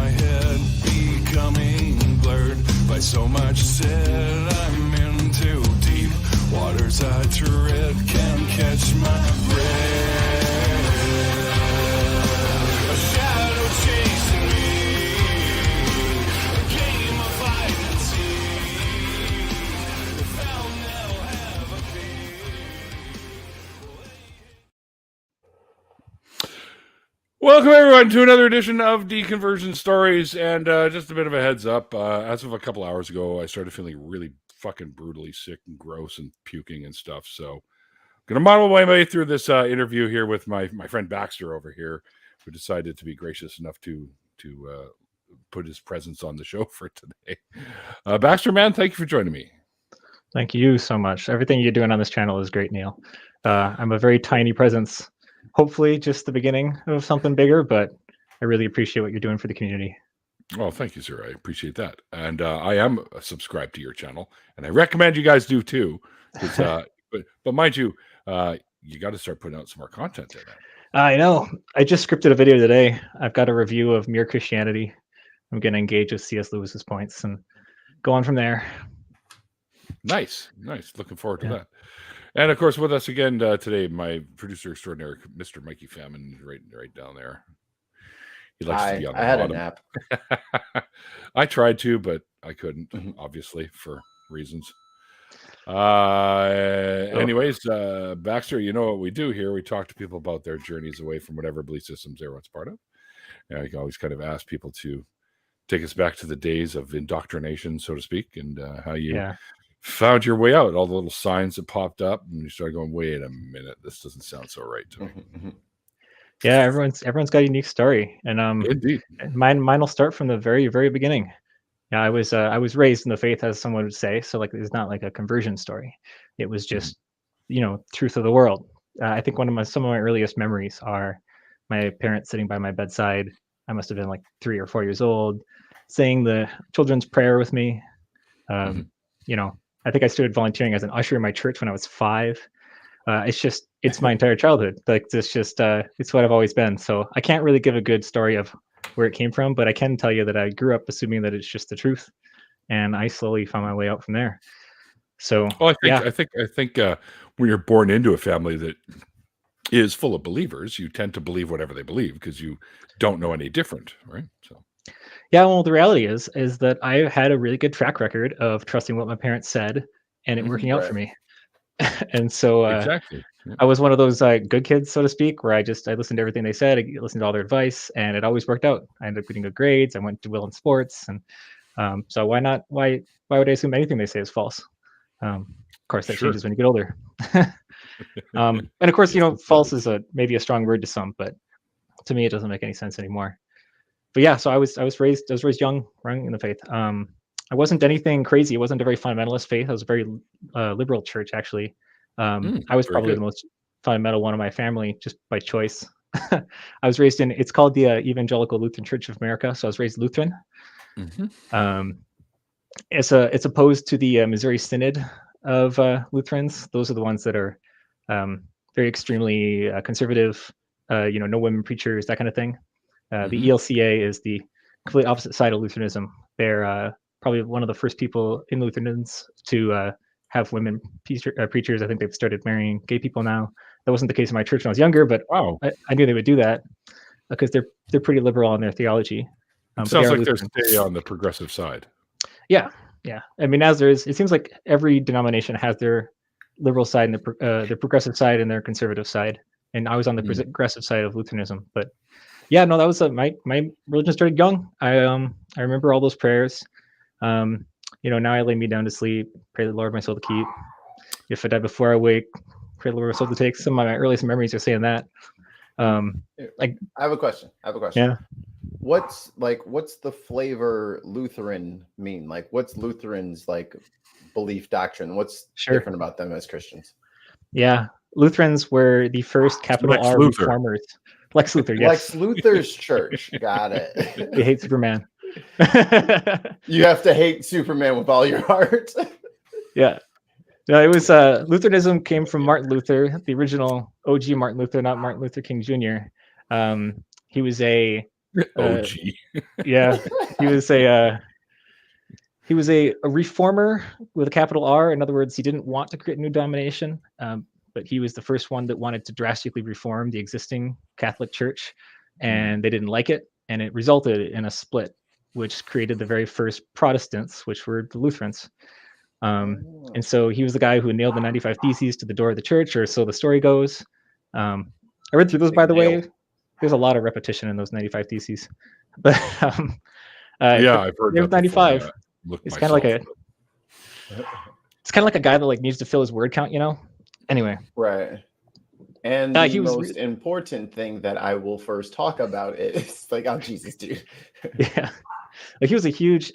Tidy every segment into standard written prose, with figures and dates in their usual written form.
head becoming blurred by so much said. I'm in too deep waters. I tread, can't catch my breath. A shadow chasing me, a game of hide and seek. If I'll never have a peace. Welcome everyone to another edition of Deconversion Stories, and just a bit of a heads up. As of a couple hours ago, I started feeling really fucking brutally sick and gross and puking and stuff. So I'm gonna model my way through this interview here with my friend Baxter over here, who decided to be gracious enough to put his presence on the show for today. Baxter, man, thank you for joining me. Thank you so much. Everything you're doing on this channel is great, Neil. I'm a very tiny presence. Hopefully just the beginning of something bigger, but I really appreciate what you're doing for the community. Well, thank you, sir. I appreciate that. And I am subscribed to your channel, and I recommend you guys do too. But mind you, you got to start putting out some more content there. I know. I just scripted a video today. I've got a review of Mere Christianity. I'm going to engage with C.S. Lewis's points and go on from there. Nice. Looking forward to that. And of course, with us again today, my producer extraordinary, Mr. Mikey Famine, right down there. He likes to be on the bottom. I had a nap. I tried to, but I couldn't, obviously, for reasons. Anyways, Baxter, you know what we do here. We talk to people about their journeys away from whatever belief systems they're once part of. And you can always kind of ask people to take us back to the days of indoctrination, so to speak, and how you found your way out. All the little signs that popped up, and you started going, wait a minute, this doesn't sound so right to me. Yeah, everyone's got a unique story, and Indeed. mine will start from the very, very beginning. Yeah, I was raised in the faith, as someone would say. So like, it's not like a conversion story. It was just, truth of the world. I think some of my earliest memories are my parents sitting by my bedside. I must have been like 3 or 4 years old, saying the children's prayer with me. I think I started volunteering as an usher in my church when I was 5. It's my entire childhood. Like, it's what I've always been. So I can't really give a good story of where it came from, but I can tell you that I grew up assuming that it's just the truth, and I slowly found my way out from there. So, I think when you're born into a family that is full of believers, you tend to believe whatever they believe because you don't know any different, right? So. Yeah, well, the reality is that I had a really good track record of trusting what my parents said and it working out for me. And so Exactly. I was one of those good kids, so to speak, where I listened to everything they said. I listened to all their advice, and it always worked out. I ended up getting good grades. I went to well in sports, and so why not? Why would I assume anything they say is false? Of course, that changes when you get older. And of course, false is maybe a strong word to some, but to me, it doesn't make any sense anymore. But yeah, so I was raised young in the faith. I wasn't anything crazy. It wasn't a very fundamentalist faith. I was a very liberal church, actually. I was probably the most fundamental one of my family, just by choice. I was raised it's called the Evangelical Lutheran Church of America. So I was raised Lutheran. It's opposed to the Missouri Synod of Lutherans. Those are the ones that are very extremely conservative, no women preachers, that kind of thing. The ELCA is the complete opposite side of Lutheranism. They're probably one of the first people in Lutherans to have women preachers. I think they've started marrying gay people now. That wasn't the case in my church when I was younger, but I knew they would do that because they're pretty liberal in their theology. Sounds like they're on the progressive side. Yeah. I mean, it seems like every denomination has their liberal side and their progressive side and their conservative side. And I was on the progressive side of Lutheranism. But yeah, no, that was my religion started young. I remember all those prayers. Now I lay me down to sleep, pray the Lord my soul to keep. If I die before I wake, pray the Lord my soul to take. Some of my earliest memories are saying that. I have a question. Yeah. What's the flavor Lutheran mean? Like, what's Lutherans' belief doctrine? What's different about them as Christians? Yeah. Lutherans were the first capital Lex R Luthor. reformers. Lex Luthor, yes. Lex Luthor's church. Got it. They hate Superman. You have to hate Superman with all your heart. Yeah. No, it was Lutheranism came from Martin Luther, the original OG Martin Luther, not Martin Luther King Jr. He was a OG. Yeah, he was a reformer with a capital R. In other words, he didn't want to create a new denomination, but he was the first one that wanted to drastically reform the existing Catholic Church, and they didn't like it, and it resulted in a split, which created the very first Protestants, which were the Lutherans. And so he was the guy who nailed the 95 Theses to the door of the church, or so the story goes. I read through those, by the way. There's a lot of repetition in those 95 Theses, but yeah, I've heard that 95. Before. It's kind of like a guy that like needs to fill his word count, Anyway, right. And the most important thing that I will first talk about is like, oh Jesus, dude. Yeah, like he was a huge.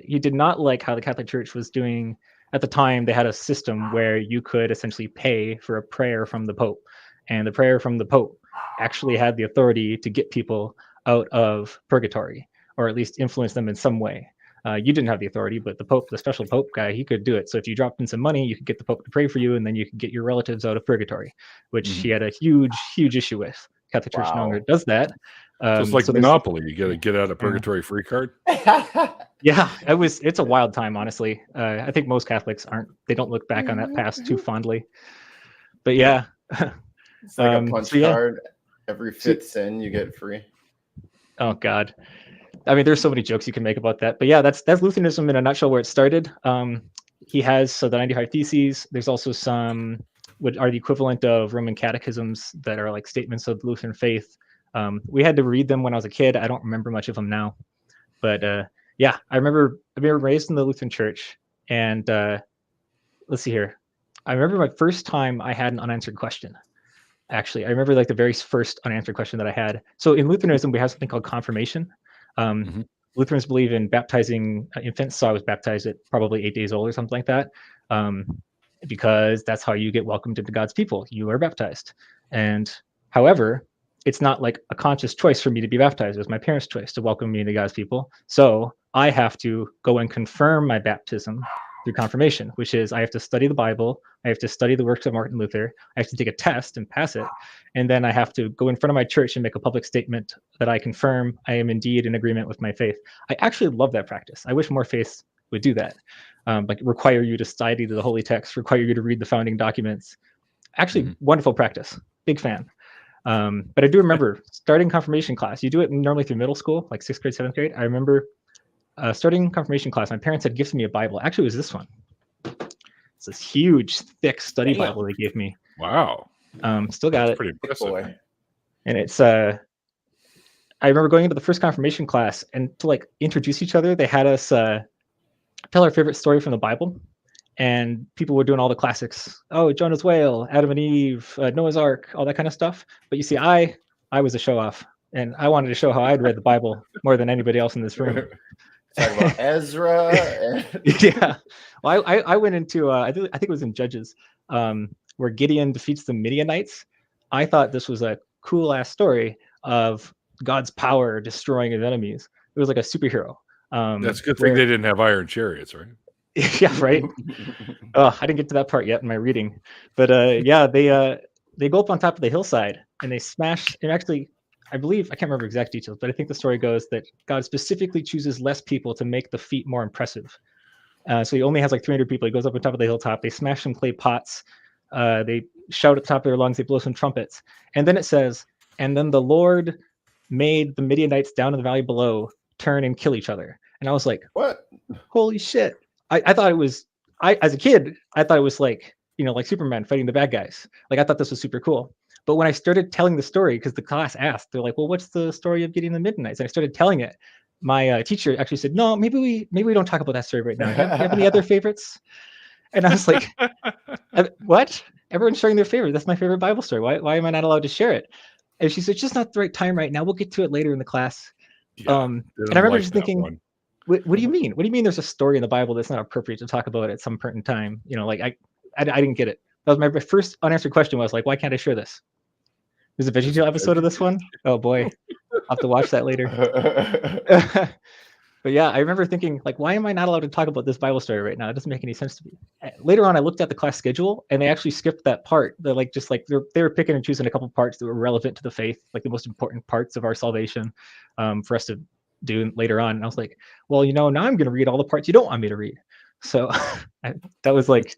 He did not like how the Catholic Church was doing at the time. They had a system where you could essentially pay for a prayer from the Pope, and the prayer from the Pope actually had the authority to get people out of purgatory, or at least influence them in some way. You didn't have the authority, but the Pope, the special Pope guy, he could do it. So if you dropped in some money, you could get the Pope to pray for you, and then you could get your relatives out of purgatory, which he had a huge issue with. Catholic Church no longer does that. So it's like Monopoly. You get a get out of purgatory free card. Yeah, it's a wild time, honestly. I think most Catholics they don't look back on that past too fondly. But yeah. It's like a punch card. Every fifth sin you get free. Oh God. I mean, there's so many jokes you can make about that. But yeah, that's Lutheranism in a nutshell where it started. He has the 95 Theses. There's also some what are the equivalent of Roman catechisms that are like statements of the Lutheran faith. We had to read them when I was a kid. I don't remember much of them now. But yeah, I've been raised in the Lutheran Church. And let's see here. I remember my first time I had an unanswered question. Actually, I remember like the very first unanswered question that I had. So in Lutheranism, we have something called confirmation. Lutherans believe in baptizing infants. So I was baptized at probably 8 days old or something like that, because that's how you get welcomed into God's people. You are baptized. And however, it's not like a conscious choice for me to be baptized. It was my parents' choice to welcome me into God's people. So I have to go and confirm my baptism through confirmation, which is I have to study the Bible. I have to study the works of Martin Luther. I have to take a test and pass it. And then I have to go in front of my church and make a public statement that I confirm I am indeed in agreement with my faith. I actually love that practice. I wish more faiths would do that. Like require you to study the holy text, require you to read the founding documents. Actually, wonderful practice. Big fan. But I do remember starting confirmation class. You do it normally through middle school, like 6th grade, 7th grade. I remember starting confirmation class, my parents had gifted me a Bible. Actually, it was this one. It's this huge, thick study Bible they gave me. Wow. Still got it. Pretty impressive. And it's I remember going into the first confirmation class, and to like introduce each other, they had us tell our favorite story from the Bible. And people were doing all the classics. Oh, Jonah's whale, Adam and Eve, Noah's Ark, all that kind of stuff. But you see, I was a show off, and I wanted to show how I'd read the Bible more than anybody else in this room. Talk about Ezra. Yeah. Well, I went into I think it was in Judges, where Gideon defeats the Midianites. I thought this was a cool ass story of God's power destroying his enemies. It was like a superhero. That's a good thing they didn't have iron chariots, right? Yeah, right. Oh, I didn't get to that part yet in my reading, but yeah, they go up on top of the hillside and they smash. And actually, I believe, I can't remember exact details, but I think the story goes that God specifically chooses less people to make the feat more impressive. So he only has like 300 people. He goes up on top of the hilltop. They smash some clay pots. They shout at the top of their lungs. They blow some trumpets. And then it says, and then the Lord made the Midianites down in the valley below turn and kill each other. And I was like, what? Holy shit. I thought it was, as a kid, I thought it was like, like Superman fighting the bad guys. Like I thought this was super cool. But when I started telling the story, because the class asked, they're like, well, what's the story of getting the Midianites? And I started telling it. My teacher actually said, no, maybe we don't talk about that story right now. Do you have any other favorites? And I was like, what? Everyone's sharing their favorite. That's my favorite Bible story. Why am I not allowed to share it? And she said, it's just not the right time right now. We'll get to it later in the class. Yeah, and I remember just thinking, what do you mean? What do you mean there's a story in the Bible that's not appropriate to talk about at some point in time? Like I didn't get it. That was my first unanswered question was like, why can't I share this? There's a VeggieTale episode of this one. Oh boy, I'll have to watch that later. But But yeah, I remember thinking, like, why am I not allowed to talk about this Bible story right now? It doesn't make any sense to me. Later on, I looked at the class schedule, and they actually skipped that part. They're like, just like they were picking and choosing a couple parts that were relevant to the faith, like the most important parts of our salvation, for us to do later on. And I was like, well, now I'm going to read all the parts you don't want me to read. So that was like,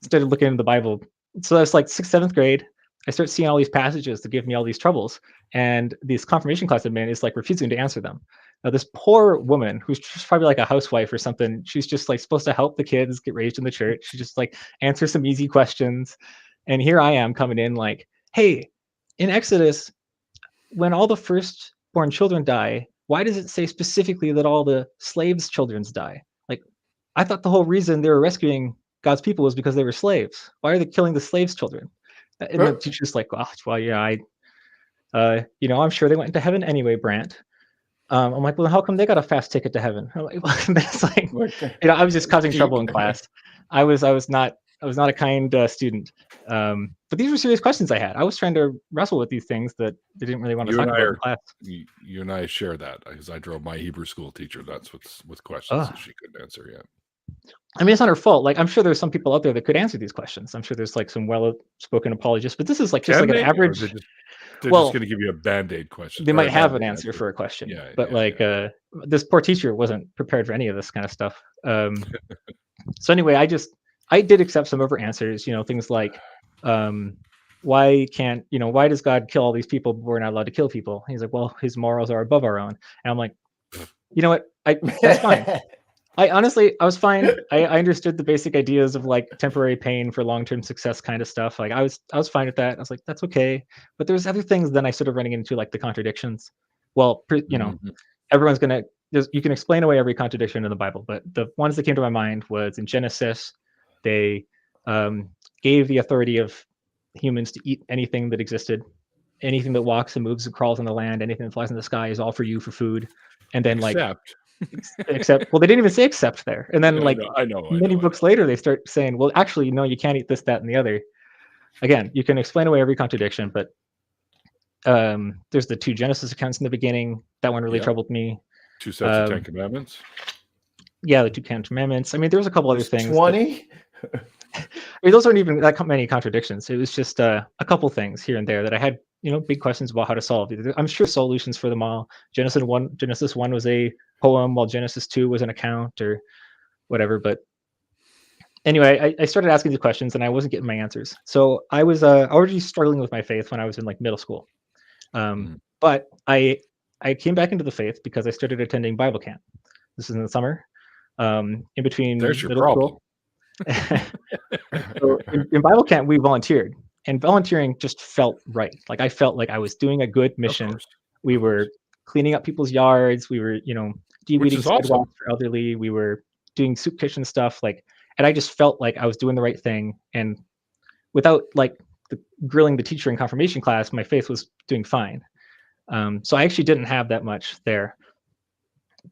started looking into the Bible. So that's like 6th, 7th grade. I start seeing all these passages that give me all these troubles, and this confirmation class admin is like refusing to answer them. Now, this poor woman who's just probably like a housewife or something, she's just like supposed to help the kids get raised in the church. She just like answers some easy questions. And here I am coming in like, hey, in Exodus, when all the firstborn children die, why does it say specifically that all the slaves' children die? Like, I thought the whole reason they were rescuing God's people was because they were slaves. Why are they killing the slaves' children? And the teacher's like, oh, well, yeah, I'm sure they went into heaven anyway, Brant. I'm like, well, how come they got a fast ticket to heaven? I'm like, well, that's like, I was just causing trouble in class. I was not a kind student. But these were serious questions I had. I was trying to wrestle with these things that they didn't really want to talk about in class. You and I share that because I drove my Hebrew school teacher nuts with questions that she couldn't answer yet. I mean, it's not her fault. Like, I'm sure there's some people out there that could answer these questions. I'm sure there's like some well-spoken apologists, but this is like just like an average. They're just going to give you a Band-Aid question. They might have an answer for a question, but this poor teacher wasn't prepared for any of this kind of stuff. So anyway, I did accept some of her answers. Things like, why does God kill all these people but we're not allowed to kill people? He's like, well, his morals are above our own. And I'm like, you know what? That's fine. I was fine. I understood the basic ideas of like temporary pain for long-term success kind of stuff. Like I was fine with that. I was like, that's okay. But there's other things then I started running into, like the contradictions. Well, everyone's you can explain away every contradiction in the Bible, but the ones that came to my mind was in Genesis, they gave the authority of humans to eat anything that existed. Anything that walks and moves and crawls on the land, anything that flies in the sky is all for you for food. And then except well, they didn't even say except there. And then I know many books later they start saying, well, actually, no, you can't eat this, that, and the other. Again, you can explain away every contradiction, but there's the 2 Genesis accounts in the beginning. That one really troubled me. 2 sets of 10 commandments. Yeah, the 2 commandments. I mean, there was a couple other things. 20? I mean, those aren't even that many contradictions. It was just a couple things here and there that I had, big questions about how to solve. I'm sure solutions for them all. Genesis 1 was a poem, while Genesis 2 was an account or whatever. But anyway, I started asking these questions and I wasn't getting my answers. So I was already struggling with my faith when I was in like middle school. But I came back into the faith because I started attending Bible camp. This is in the summer. In between There's your middle problem. school. So in Bible camp, we volunteered, and volunteering just felt right. Like I felt like I was doing a good mission. We were cleaning up people's yards. We were, de-weeding sidewalks for elderly. We were doing soup kitchen stuff. And I just felt like I was doing the right thing. And without grilling the teacher in confirmation class, my faith was doing fine. So I actually didn't have that much there.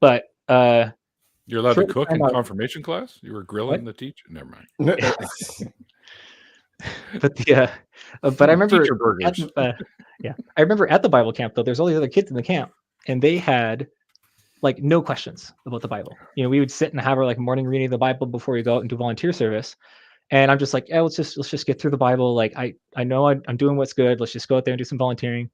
But you're allowed to cook in confirmation class? You were grilling the teacher? Never mind. But I remember I remember at the Bible camp though, there's all these other kids in the camp, and they had like no questions about the Bible. We would sit and have our morning reading of the Bible before we go out and do volunteer service. And I'm just like, yeah, let's just get through the Bible. Like I know I'm doing what's good. Let's just go out there and do some volunteering.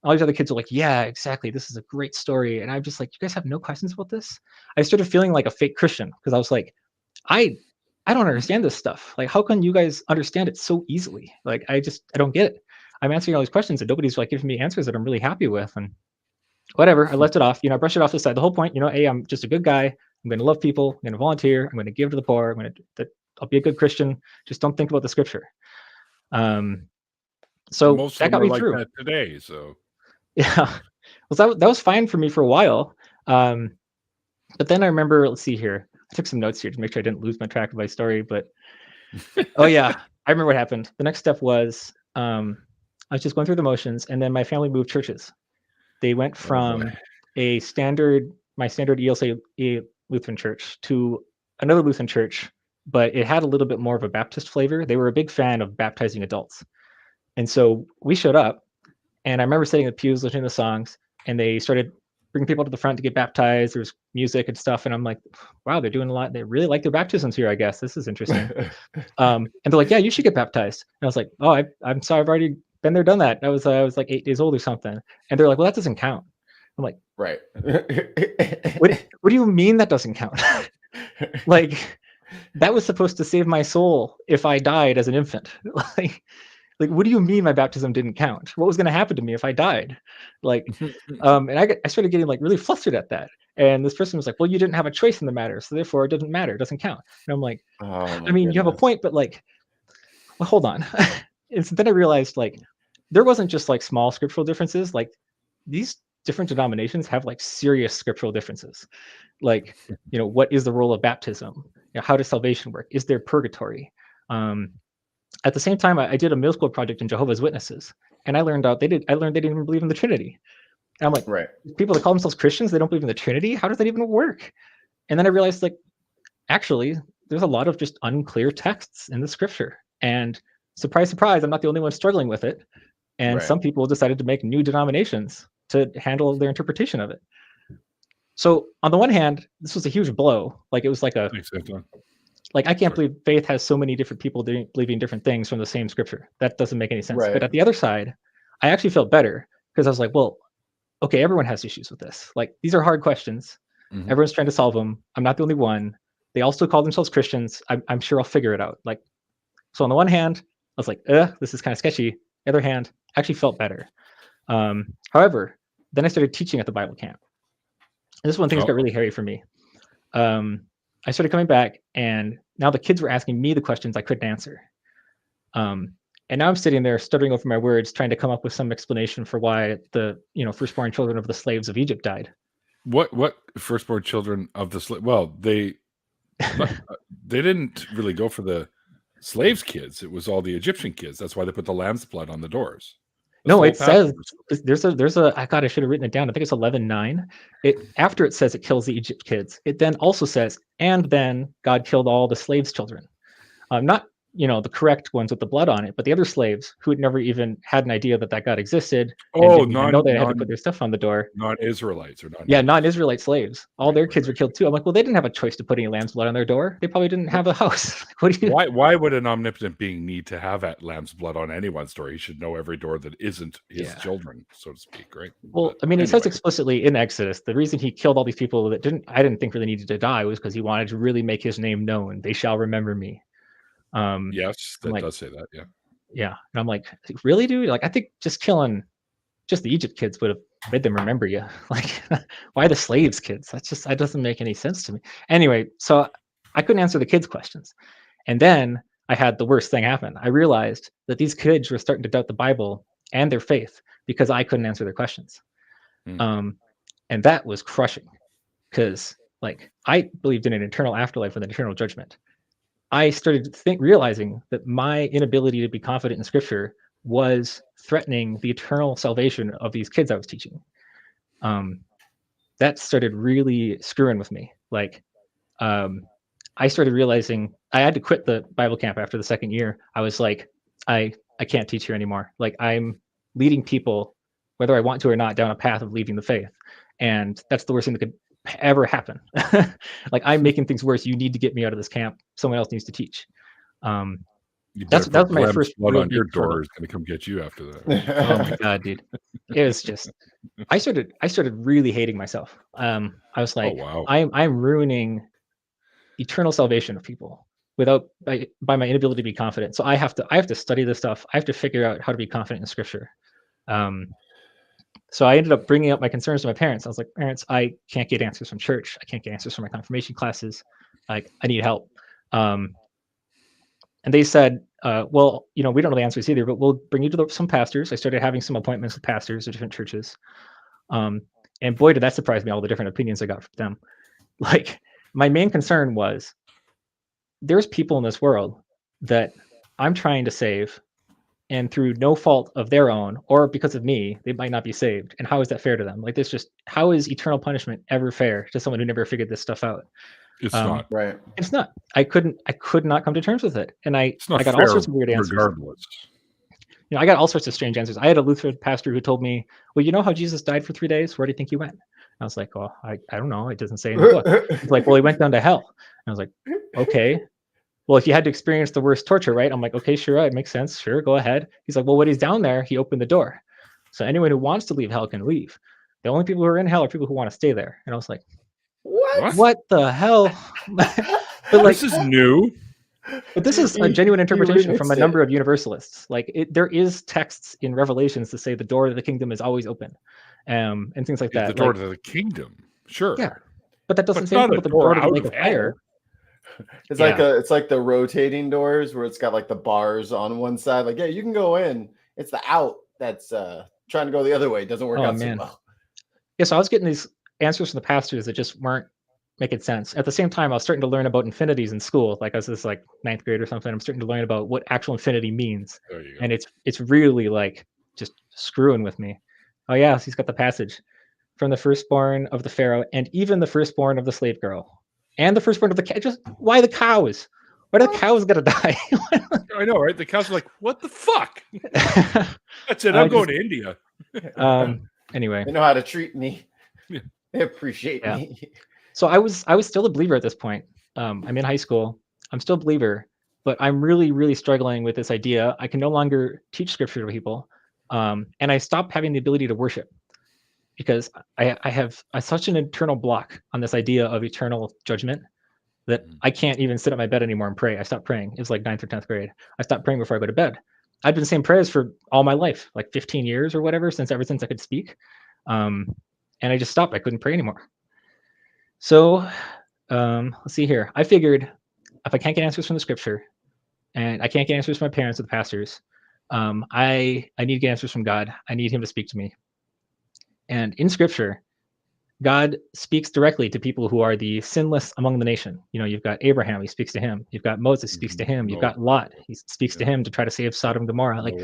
All these other kids are like, yeah, exactly. This is a great story. And I'm just like, you guys have no questions about this? I started feeling like a fake Christian because I was like, I don't understand this stuff. Like, how can you guys understand it so easily? Like, I don't get it. I'm answering all these questions and nobody's giving me answers that I'm really happy with. And whatever, I left it off. I brushed it off the side. The whole point, hey, I'm just a good guy. I'm going to love people. I'm going to volunteer. I'm going to give to the poor. I'll be a good Christian. Just don't think about the scripture. So most that got me through. That today, so. Yeah, well, that was fine for me for a while. But then I remember, let's see here. I took some notes here to make sure I didn't lose my track of my story. But oh yeah, I remember what happened. The next step was I was just going through the motions, and then my family moved churches. They went from my standard ELCA Lutheran church to another Lutheran church, but it had a little bit more of a Baptist flavor. They were a big fan of baptizing adults, and so we showed up. And I remember sitting in the pews listening to the songs, and they started bring people to the front to get baptized. There's music and stuff, and I'm like, wow, they're doing a lot. They really like their baptisms here, I guess. This is interesting. And they're like, yeah, you should get baptized. And I was like, oh, I'm sorry, I've already been there, done that. I was like 8 days old or something. And they're like, well, that doesn't count. I'm like, right. What do you mean that doesn't count? Like, that was supposed to save my soul if I died as an infant. like, what do you mean my baptism didn't count? What was going to happen to me if I died? Like, and I started getting like really flustered at that. And this person was like, well, you didn't have a choice in the matter, so therefore it doesn't matter, it doesn't count. And I'm like, I mean, you have a point, but like, well, hold on. And so then I realized like there wasn't just like small scriptural differences. Like, these different denominations have like serious scriptural differences. Like, what is the role of baptism? How does salvation work? Is there purgatory? At the same time, I did a middle school project in Jehovah's Witnesses, and I learned they didn't even believe in the Trinity. And I'm like, right. People that call themselves Christians, they don't believe in the Trinity? How does that even work? And then I realized, like, actually, there's a lot of just unclear texts in the scripture. And surprise, surprise, I'm not the only one struggling with it. And some people decided to make new denominations to handle their interpretation of it. So on the one hand, this was a huge blow. Like, it was like I can't believe faith has so many different people believing different things from the same scripture. That doesn't make any sense. Right. But at the other side, I actually felt better because I was like, well, okay, everyone has issues with this. Like, these are hard questions. Mm-hmm. Everyone's trying to solve them. I'm not the only one. They all still call themselves Christians. I'm sure I'll figure it out. Like, so on the one hand, I was like, this is kind of sketchy. The other hand, I actually felt better. However, then I started teaching at the Bible camp. And this is when things got really hairy for me. I started coming back, and now the kids were asking me the questions I couldn't answer. And now I'm sitting there stuttering over my words, trying to come up with some explanation for why the firstborn children of the slaves of Egypt died. What firstborn children of the slave? Well, they didn't really go for the slaves' kids. It was all the Egyptian kids. That's why they put the lamb's blood on the doors. No, it says there's a I should have written it down. I think it's 11:9. After it says it kills the Egypt kids, it then also says, and then God killed all the slaves' children. Not the correct ones with the blood on it, but the other slaves who had never even had an idea that God existed. Oh, know they had to put their stuff on the door. Non-Israelites or non-Israelite slaves. All their kids were killed too. I'm like, well, they didn't have a choice to put any lamb's blood on their door. They probably didn't have a house. Why would an omnipotent being need to have that lamb's blood on anyone's door? He should know every door that isn't his children, so to speak, right? Well, I mean, it says explicitly in Exodus, the reason he killed all these people that I didn't think really needed to die was because he wanted to really make his name known. They shall remember me. Yes, that does say that. Yeah. And I'm like, really, dude? Like, I think just killing just the Egypt kids would have made them remember you. Like, why the slaves kids? That doesn't make any sense to me. Anyway, so I couldn't answer the kids' questions. And then I had the worst thing happen. I realized that these kids were starting to doubt the Bible and their faith because I couldn't answer their questions. And that was crushing because, like, I believed in an eternal afterlife with an eternal judgment. I started realizing that my inability to be confident in Scripture was threatening the eternal salvation of these kids I was teaching. That started really screwing with me. Like, I started realizing I had to quit the Bible camp after the second year. I was like, I can't teach here anymore. Like, I'm leading people, whether I want to or not, down a path of leaving the faith. And that's the worst thing that could ever happen. Like, I'm making things worse. You need to get me out of this camp. Someone else needs to teach. That was my first blood on your door is going to come get you after that. Oh my God, dude. It was just, I started really hating myself. I was like, oh, wow. I'm ruining eternal salvation of people by my inability to be confident. So I have to study this stuff. I have to figure out how to be confident in Scripture. So I ended up bringing up my concerns to my parents. I was like, parents, I can't get answers from church. I can't get answers from my confirmation classes. Like, I need help. And they said, well, we don't know the answers either, but we'll bring you to some pastors. I started having some appointments with pastors at different churches. And boy, did that surprise me, all the different opinions I got from them. Like, my main concern was there's people in this world that I'm trying to save, and through no fault of their own or because of me, they might not be saved. And how is that fair to them? Like, how is eternal punishment ever fair to someone who never figured this stuff out? It's not. Right. It's not. I could not come to terms with it. And I got all sorts of weird answers. Regardless. I got all sorts of strange answers. I had a Lutheran pastor who told me, well, you know how Jesus died for 3 days? Where do you think he went? I was like, well, I don't know. It doesn't say in the book. He's like, well, he went down to hell. And I was like, okay. Well, if you had to experience the worst torture, right? I'm like, okay, sure, it makes sense. Sure, go ahead. He's like, well, when he's down there, he opened the door. So anyone who wants to leave hell can leave. The only people who are in hell are people who want to stay there. And I was like, what the hell? But like, this is new. But this is a genuine interpretation from a number of universalists. Like there is texts in Revelations to say the door to the kingdom is always open, and things like that. The door to the kingdom, sure. Yeah, but that doesn't say about the door to the lake of fire. It's like the rotating doors where it's got like the bars on one side. Like, yeah, you can go in. It's the out that's trying to go the other way. It doesn't work out so well. Yeah, so I was getting these answers from the pastors that just weren't making sense. At the same time, I was starting to learn about infinities in school. Like I was like 9th grade or something. I'm starting to learn about what actual infinity means. And it's really like just screwing with me. Oh yeah, so he's got the passage from the firstborn of the Pharaoh and even the firstborn of the slave girl and the firstborn of the cow. Just why the cows? Why are the cows gonna die? I know, right? The cows are like, what the fuck? That's it. I'm going to India. Anyway, they know how to treat me. They appreciate me. So I was still a believer at this point. I'm in high school. I'm still a believer, but I'm really, really struggling with this idea. I can no longer teach scripture to people. And I stopped having the ability to worship because I have such an internal block on this idea of eternal judgment that I can't even sit at my bed anymore and pray. I stopped praying. It was like 9th or 10th grade. I stopped praying before I go to bed. I'd been saying prayers for all my life, like 15 years or whatever, ever since I could speak. And I just stopped. I couldn't pray anymore. So let's see here. I figured if I can't get answers from the scripture and I can't get answers from my parents or the pastors, I need to get answers from God. I need him to speak to me. And in scripture, God speaks directly to people who are the sinless among the nation. You know, you've got Abraham, he speaks to him. You've got Moses, speaks to him. You've got Lot, he speaks to him to try to save Sodom and Gomorrah. Like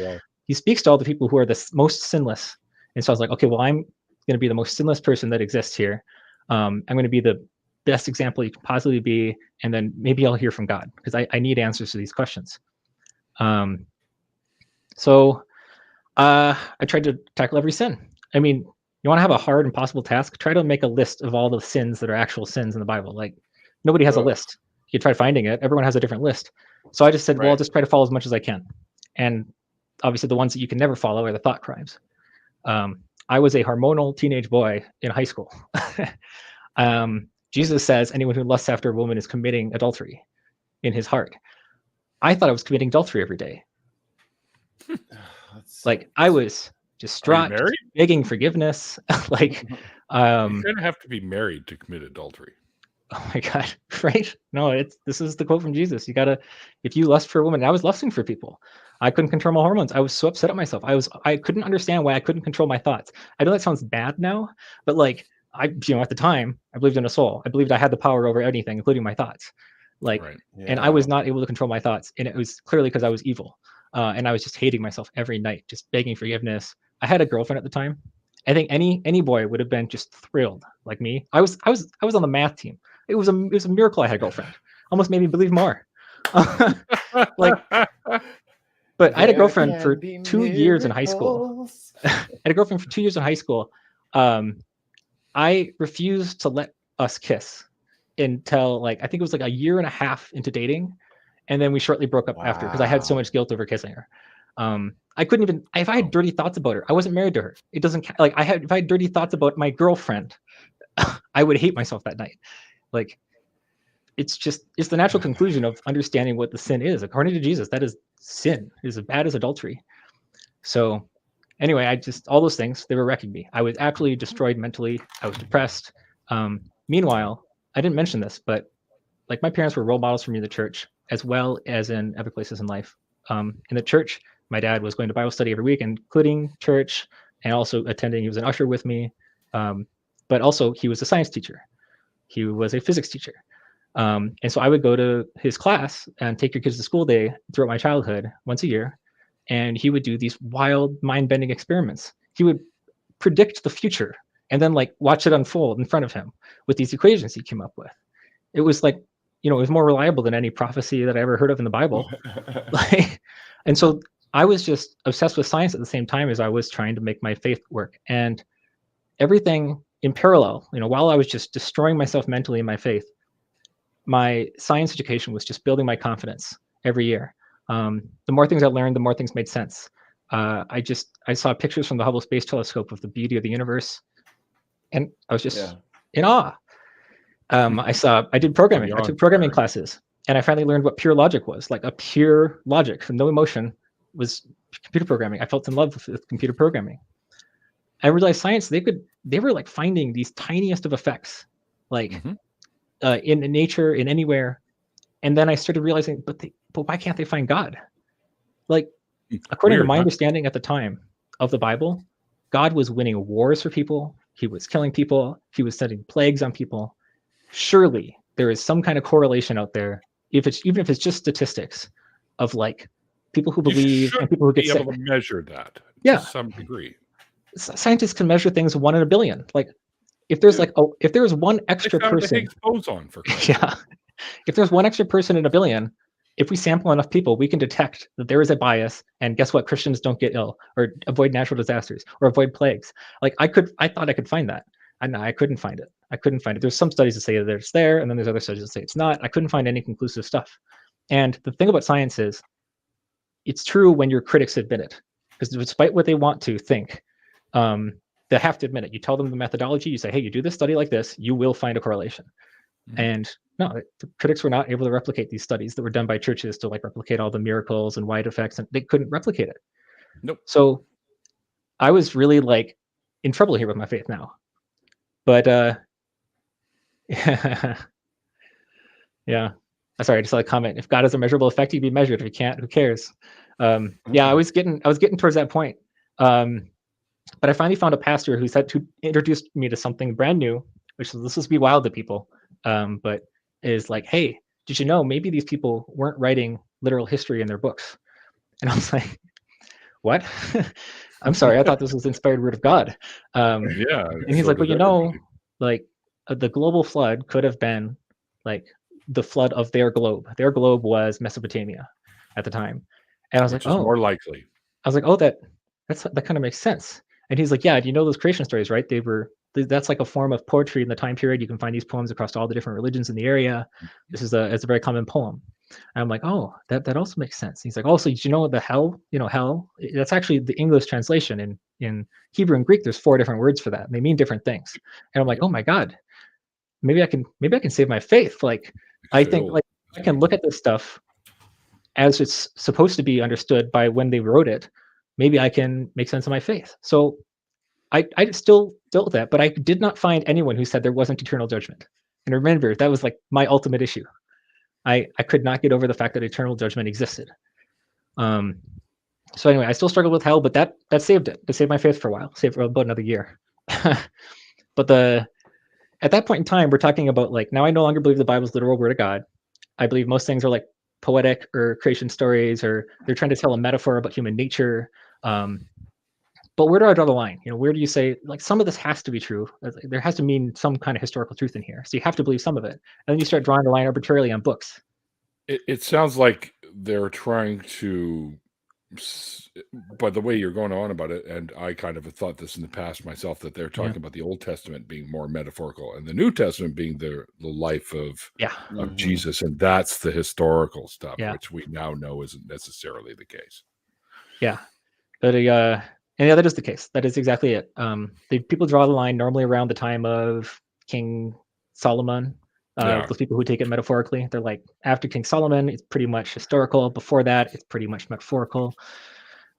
he speaks to all the people who are the most sinless. And so I was like, okay, well, I'm going to be the most sinless person that exists here. I'm going to be the best example you can possibly be, and then maybe I'll hear from God because I need answers to these questions. So I tried to tackle every sin. I mean, you want to have a hard, impossible task? Try to make a list of all the sins that are actual sins in the Bible. Like nobody has a list. You try finding it. Everyone has a different list. So I just said, well, I'll just try to follow as much as I can. And obviously the ones that you can never follow are the thought crimes. I was a hormonal teenage boy in high school. Jesus says anyone who lusts after a woman is committing adultery in his heart. I thought I was committing adultery every day. Like I was distraught, begging forgiveness. Like you kind of have to be married to commit adultery. Oh my God, right? No, this is the quote from Jesus. You gotta, if you lust for a woman, I was lusting for people. I couldn't control my hormones. I was so upset at myself. I couldn't understand why I couldn't control my thoughts. I know that sounds bad now, but like at the time, I believed in a soul. I believed I had the power over anything, including my thoughts. Like, and I was not able to control my thoughts. And it was clearly because I was evil. And I was just hating myself every night, just begging forgiveness. I had a girlfriend at the time. I think any boy would have been just thrilled like me. I was on the math team. It was a miracle I had a girlfriend. Almost made me believe more. But I had a girlfriend for 2 years in high school. I had a girlfriend for 2 years in high school. I refused to let us kiss until like I think it was like a year and a half into dating, and then we shortly broke up after because I had so much guilt over kissing her. I couldn't even if I had dirty thoughts about her. I wasn't married to her. It doesn't like if I had dirty thoughts about my girlfriend, I would hate myself that night. Like it's the natural conclusion of understanding what the sin is. According to Jesus, that is sin. It is as bad as adultery. So anyway, all those things, they were wrecking me. I was absolutely destroyed mentally. I was depressed. Meanwhile, I didn't mention this, but like my parents were role models for me in the church, as well as in other places in life. In the church, my dad was going to Bible study every week, including church, and also attending. He was an usher with me, but also he was a science teacher. He was a physics teacher. And so I would go to his class and take your kids to school day throughout my childhood once a year. And he would do these wild mind-bending experiments. He would predict the future and then like watch it unfold in front of him with these equations he came up with. It was like, it was more reliable than any prophecy that I ever heard of in the Bible. And so I was just obsessed with science at the same time as I was trying to make my faith work. And everything in parallel, while I was just destroying myself mentally in my faith, my science education was just building my confidence every year. The more things I learned, the more things made sense. I saw pictures from the Hubble Space Telescope of the beauty of the universe, and I was just in awe. I did programming. I took programming classes, and I finally learned what pure logic was, like a pure logic from no emotion was computer programming. I felt in love with computer programming. I realized science, they were like finding these tiniest of effects, like in nature, in anywhere. And then I started realizing, but why can't they find God? Like, according to my understanding at the time of the Bible, God was winning wars for people. He was killing people. He was sending plagues on people. Surely there is some kind of correlation out there, even if it's just statistics of like people who believe and people who get sick. Able to measure that to some degree. Scientists can measure things 1 in a billion. Like if there's if there's one extra person, the Higgs boson for if there's one extra person in a billion, if we sample enough people, we can detect that there is a bias. And guess what? Christians don't get ill or avoid natural disasters or avoid plagues. Like I thought I could find that. And I couldn't find it. There's some studies that say that it's there, and then there's other studies that say it's not. I couldn't find any conclusive stuff. And the thing about science is, it's true when your critics admit it, because despite what they want to think, they have to admit it. You tell them the methodology. You say, hey, you do this study like this, you will find a correlation. And no, the critics were not able to replicate these studies that were done by churches to like replicate all the miracles and wide effects, and they couldn't replicate it. Nope. So I was really like in trouble here with my faith now. But yeah. Sorry, I just saw a comment. If God has a measurable effect, he'd be measured. If he can't, who cares? Yeah, I was getting towards that point. But I finally found a pastor who introduced me to something brand new, which this will be wild to people. But is like, hey, did you know maybe these people weren't writing literal history in their books? And I was like, what? I'm sorry, I thought this was the inspired word of God. And he's like, well, like the global flood could have been like the flood of their globe. Their globe was Mesopotamia at the time. And I was like, oh, more likely. I was like, oh, that kind of makes sense. And he's like, yeah, do you know those creation stories, right? That's like a form of poetry in the time period. You can find these poems across all the different religions in the area. It's a very common poem. And I'm like, oh, that also makes sense. He's like, also, did you know the hell? Hell, that's actually the English translation. In Hebrew and Greek, there's 4 different words for that, and they mean different things. And I'm like, oh my God, maybe I can save my faith. Like, I think like I can look at this stuff as it's supposed to be understood by when they wrote it. Maybe I can make sense of my faith. So I still dealt with that, but I did not find anyone who said there wasn't eternal judgment. And remember, that was like my ultimate issue. I could not get over the fact that eternal judgment existed. So anyway, I still struggled with hell, but that saved it. It saved my faith for a while. Saved for about another year. But at that point in time, we're talking about like, now I no longer believe the Bible's literal word of God. I believe most things are like poetic or creation stories, or they're trying to tell a metaphor about human nature. But where do I draw the line? Where do you say like some of this has to be true? There has to mean some kind of historical truth in here. So you have to believe some of it. And then you start drawing the line arbitrarily on books. It sounds like they're trying to, by the way you're going on about it, and I kind of have thought this in the past myself, that they're talking about the Old Testament being more metaphorical and the New Testament being the life of Jesus. And that's the historical stuff, which we now know isn't necessarily the case. Yeah. But and yeah, that is the case. That is exactly it. People draw the line normally around the time of King Solomon. Those people who take it metaphorically, they're like, after King Solomon, it's pretty much historical. Before that, it's pretty much metaphorical.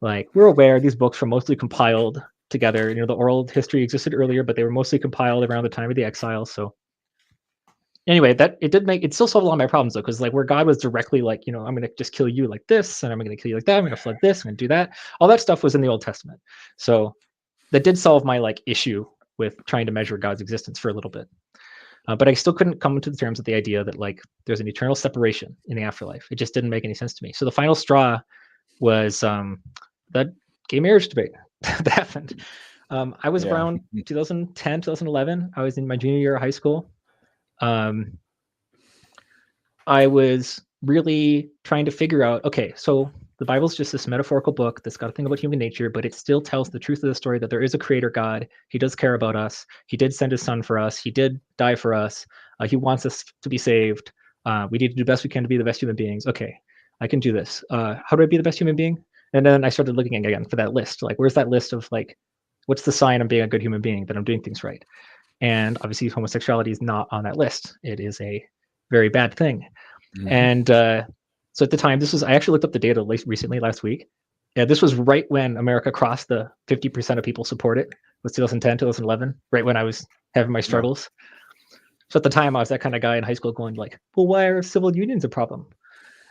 Like, we're aware these books were mostly compiled together. The oral history existed earlier, but they were mostly compiled around the time of the exile. So anyway, it still solved a lot of my problems though, because like where God was directly like, I'm going to just kill you like this, and I'm going to kill you like that, I'm going to flood this, I'm going to do that. All that stuff was in the Old Testament. So that did solve my like issue with trying to measure God's existence for a little bit. But I still couldn't come to the terms with the idea that like there's an eternal separation in the afterlife. It just didn't make any sense to me. So the final straw was that gay marriage debate that happened. I was around 2010, 2011. I was in my junior year of high school. I was really trying to figure out, okay, so The Bible's just this metaphorical book that's got a thing about human nature, but it still tells the truth of the story that there is a creator God. He does care about us. He did send his son for us. He did die for us. He wants us to be saved. We need to do the best we can to be the best human beings. Okay, I can do this. How do I be the best human being? And then I started looking again for that list. Like, where's that list of like, what's the sign of being a good human being, that I'm doing things right? And obviously homosexuality is not on that list. It is a very bad thing. Mm-hmm. And so at the time, I actually looked up the data recently last week. This was right when America crossed the 50% of people support it. It was 2010, 2011, right when I was having my struggles. Yeah. So at the time, I was that kind of guy in high school going like, well, why are civil unions a problem?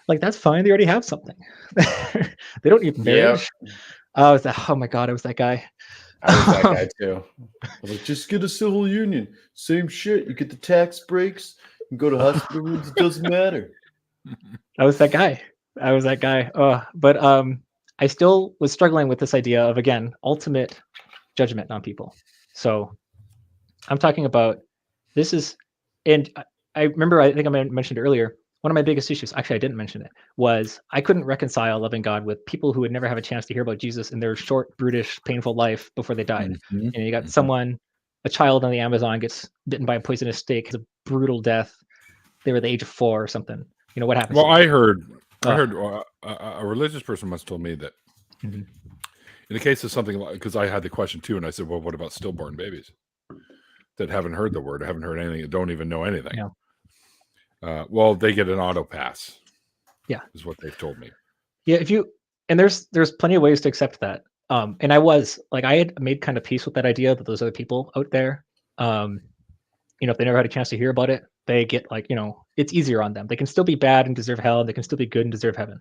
Like, that's fine. They already have something. They don't need marriage. Yep. Oh my God, I was that guy. I was that guy too. I was like, just get a civil union. Same shit. You get the tax breaks. You go to hospital rooms. It doesn't matter. I was that guy. But I still was struggling with this idea of, again, ultimate judgment on people. So I'm talking about this is, and I remember, I think I mentioned earlier, one of my biggest issues, actually I didn't mention it, was I couldn't reconcile loving God with people who would never have a chance to hear about Jesus in their short, brutish, painful life before they died. Mm-hmm. You got someone, a child on the Amazon gets bitten by a poisonous snake, has a brutal death. They were the age of 4 or something. What happens? Well, I heard a religious person once told me that in the case of something like, because I had the question too, and I said, well, what about stillborn babies that haven't heard the word, haven't heard anything, don't even know anything? Yeah. Well, they get an auto pass. Yeah, is what they've told me. Yeah, there's plenty of ways to accept that. And I was like, I had made kind of peace with that idea that those other people out there, if they never had a chance to hear about it, they get like, it's easier on them. They can still be bad and deserve hell. They can still be good and deserve heaven.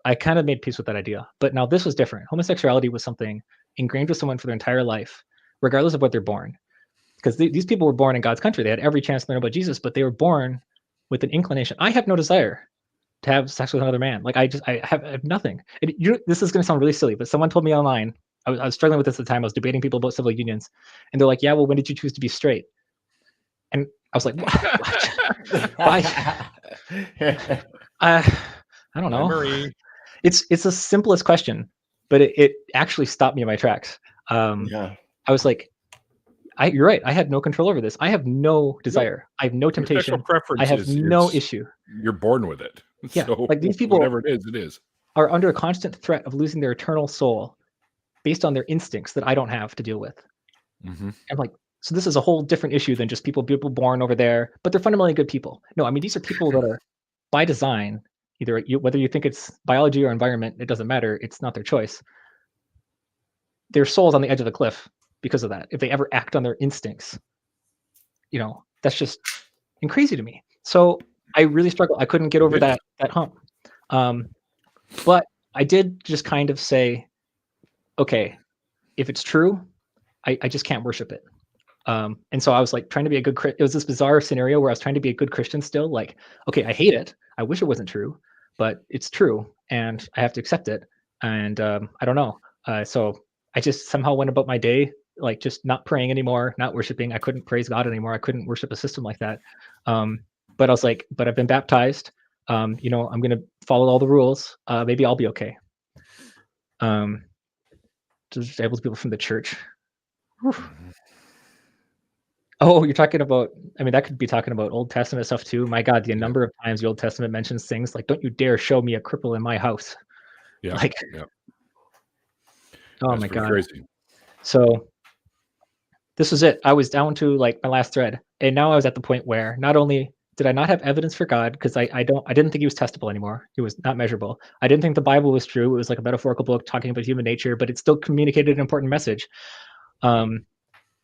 I kind of made peace with that idea. But now this was different. Homosexuality was something ingrained with someone for their entire life, regardless of what they're born. Because these people were born in God's country. They had every chance to learn about Jesus, but they were born with an inclination. I have no desire to have sex with another man. Like I have nothing. This is going to sound really silly, but someone told me online, I was struggling with this at the time. I was debating people about civil unions, and they're like, yeah, well, when did you choose to be straight? And I was like, what? Why? I don't know. Memory. It's the simplest question, but it actually stopped me in my tracks. I was like, you're right. I had no control over this. I have no desire. I have no temptation. I have no issue. You're born with it. Yeah, so like these people, whatever it is, are under a constant threat of losing their eternal soul based on their instincts that I don't have to deal with. Mm-hmm. I'm like, so this is a whole different issue than just people born over there, but they're fundamentally good people. No, I mean, these are people that are by design, either whether you think it's biology or environment, it doesn't matter. It's not their choice. Their soul's on the edge of the cliff because of that. If they ever act on their instincts, that's just crazy to me. So I really struggled. I couldn't get over that hump. But I did just kind of say, okay, if it's true, I just can't worship it. And so I was like trying to be a good Christian. It was this bizarre scenario where I was trying to be a good Christian still. Like, okay, I hate it. I wish it wasn't true, but it's true, and I have to accept it. And I don't know. So I just somehow went about my day, like just not praying anymore, not worshiping. I couldn't praise God anymore. I couldn't worship a system like that. But I was like, but I've been baptized. I'm going to follow all the rules. Maybe I'll be okay. Disabled people from the church. Whew. Oh, you're talking about, that could be talking about Old Testament stuff too. My God, the number of times the Old Testament mentions things like, don't you dare show me a cripple in my house. Yeah. Like, yeah. Oh That's my God. Crazy. So this was it. I was down to like my last thread. And now I was at the point where not only did I not have evidence for God, because I didn't think he was testable anymore. He was not measurable. I didn't think the Bible was true. It was like a metaphorical book talking about human nature, but it still communicated an important message.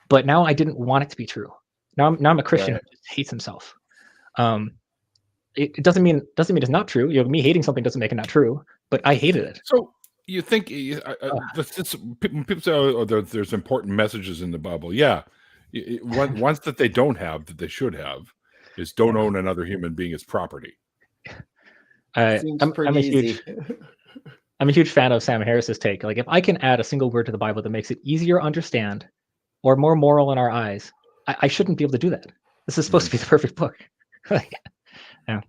But now I didn't want it to be true. Now I'm a Christian who just hates himself. It doesn't mean it's not true. Me hating something doesn't make it not true, but I hated it. So you think when people say, "Oh, there's important messages in the Bible"? Yeah, ones that they don't have that they should have is don't own another human being as property. I'm a huge fan of Sam Harris's take. Like, if I can add a single word to the Bible that makes it easier to understand or more moral in our eyes, I shouldn't be able to do that. This is supposed to be the perfect book. Yeah.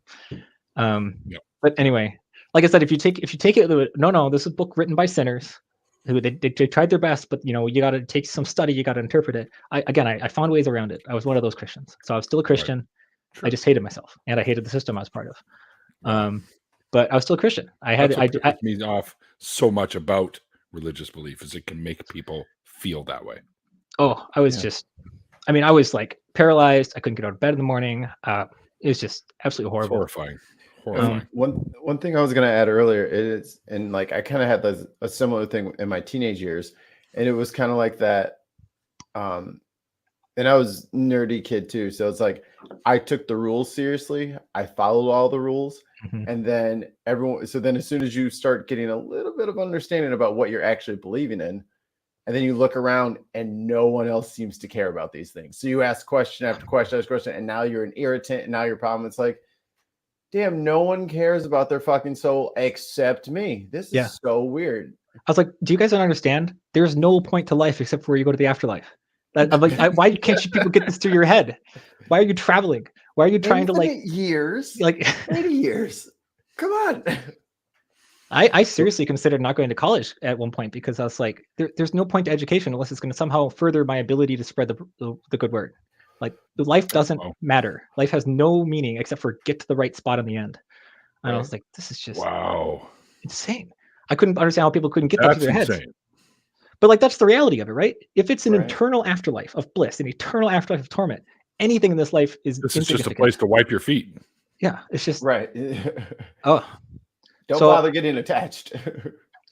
But anyway, like I said, if you take it, no, this is a book written by sinners who they tried their best, but you got to take some study, you got to interpret it. I found ways around it. I was one of those Christians, so I was still a Christian. Right. Sure. I just hated myself, and I hated the system I was part of. Wow. But I was still a Christian. That's what pisses me off so much about religious belief is it can make people feel that way. Oh, I was just, I was like paralyzed. I couldn't get out of bed in the morning. It was just absolutely horrible. It's horrifying. One thing I was going to add earlier is, and like I kind of had a similar thing in my teenage years, and it was kind of like that. And I was a nerdy kid too, so it's like I took the rules seriously. I followed all the rules, and then everyone. So then, as soon as you start getting a little bit of understanding about what you're actually believing in, and then you look around and no one else seems to care about these things. So you ask question after question after question, and now you're an irritant, and now your problem. It's like, damn, no one cares about their fucking soul except me. This is so weird. I was like, do you guys not understand? There's no point to life except for where you go to the afterlife. I'm like, why can't you people get this through your head? Why are you traveling? Why are you trying to years? Like 80 years. Come on. I seriously considered not going to college at one point because I was like, there's no point to education unless it's going to somehow further my ability to spread the good word. Like life doesn't matter. Life has no meaning except for get to the right spot in the end. And I was like, this is just insane. I couldn't understand how people couldn't get that through their heads. But like that's the reality of it, right? If it's an eternal afterlife of bliss, an eternal afterlife of torment, anything in this life is just a place to wipe your feet. Yeah, it's just right. Don't bother getting attached.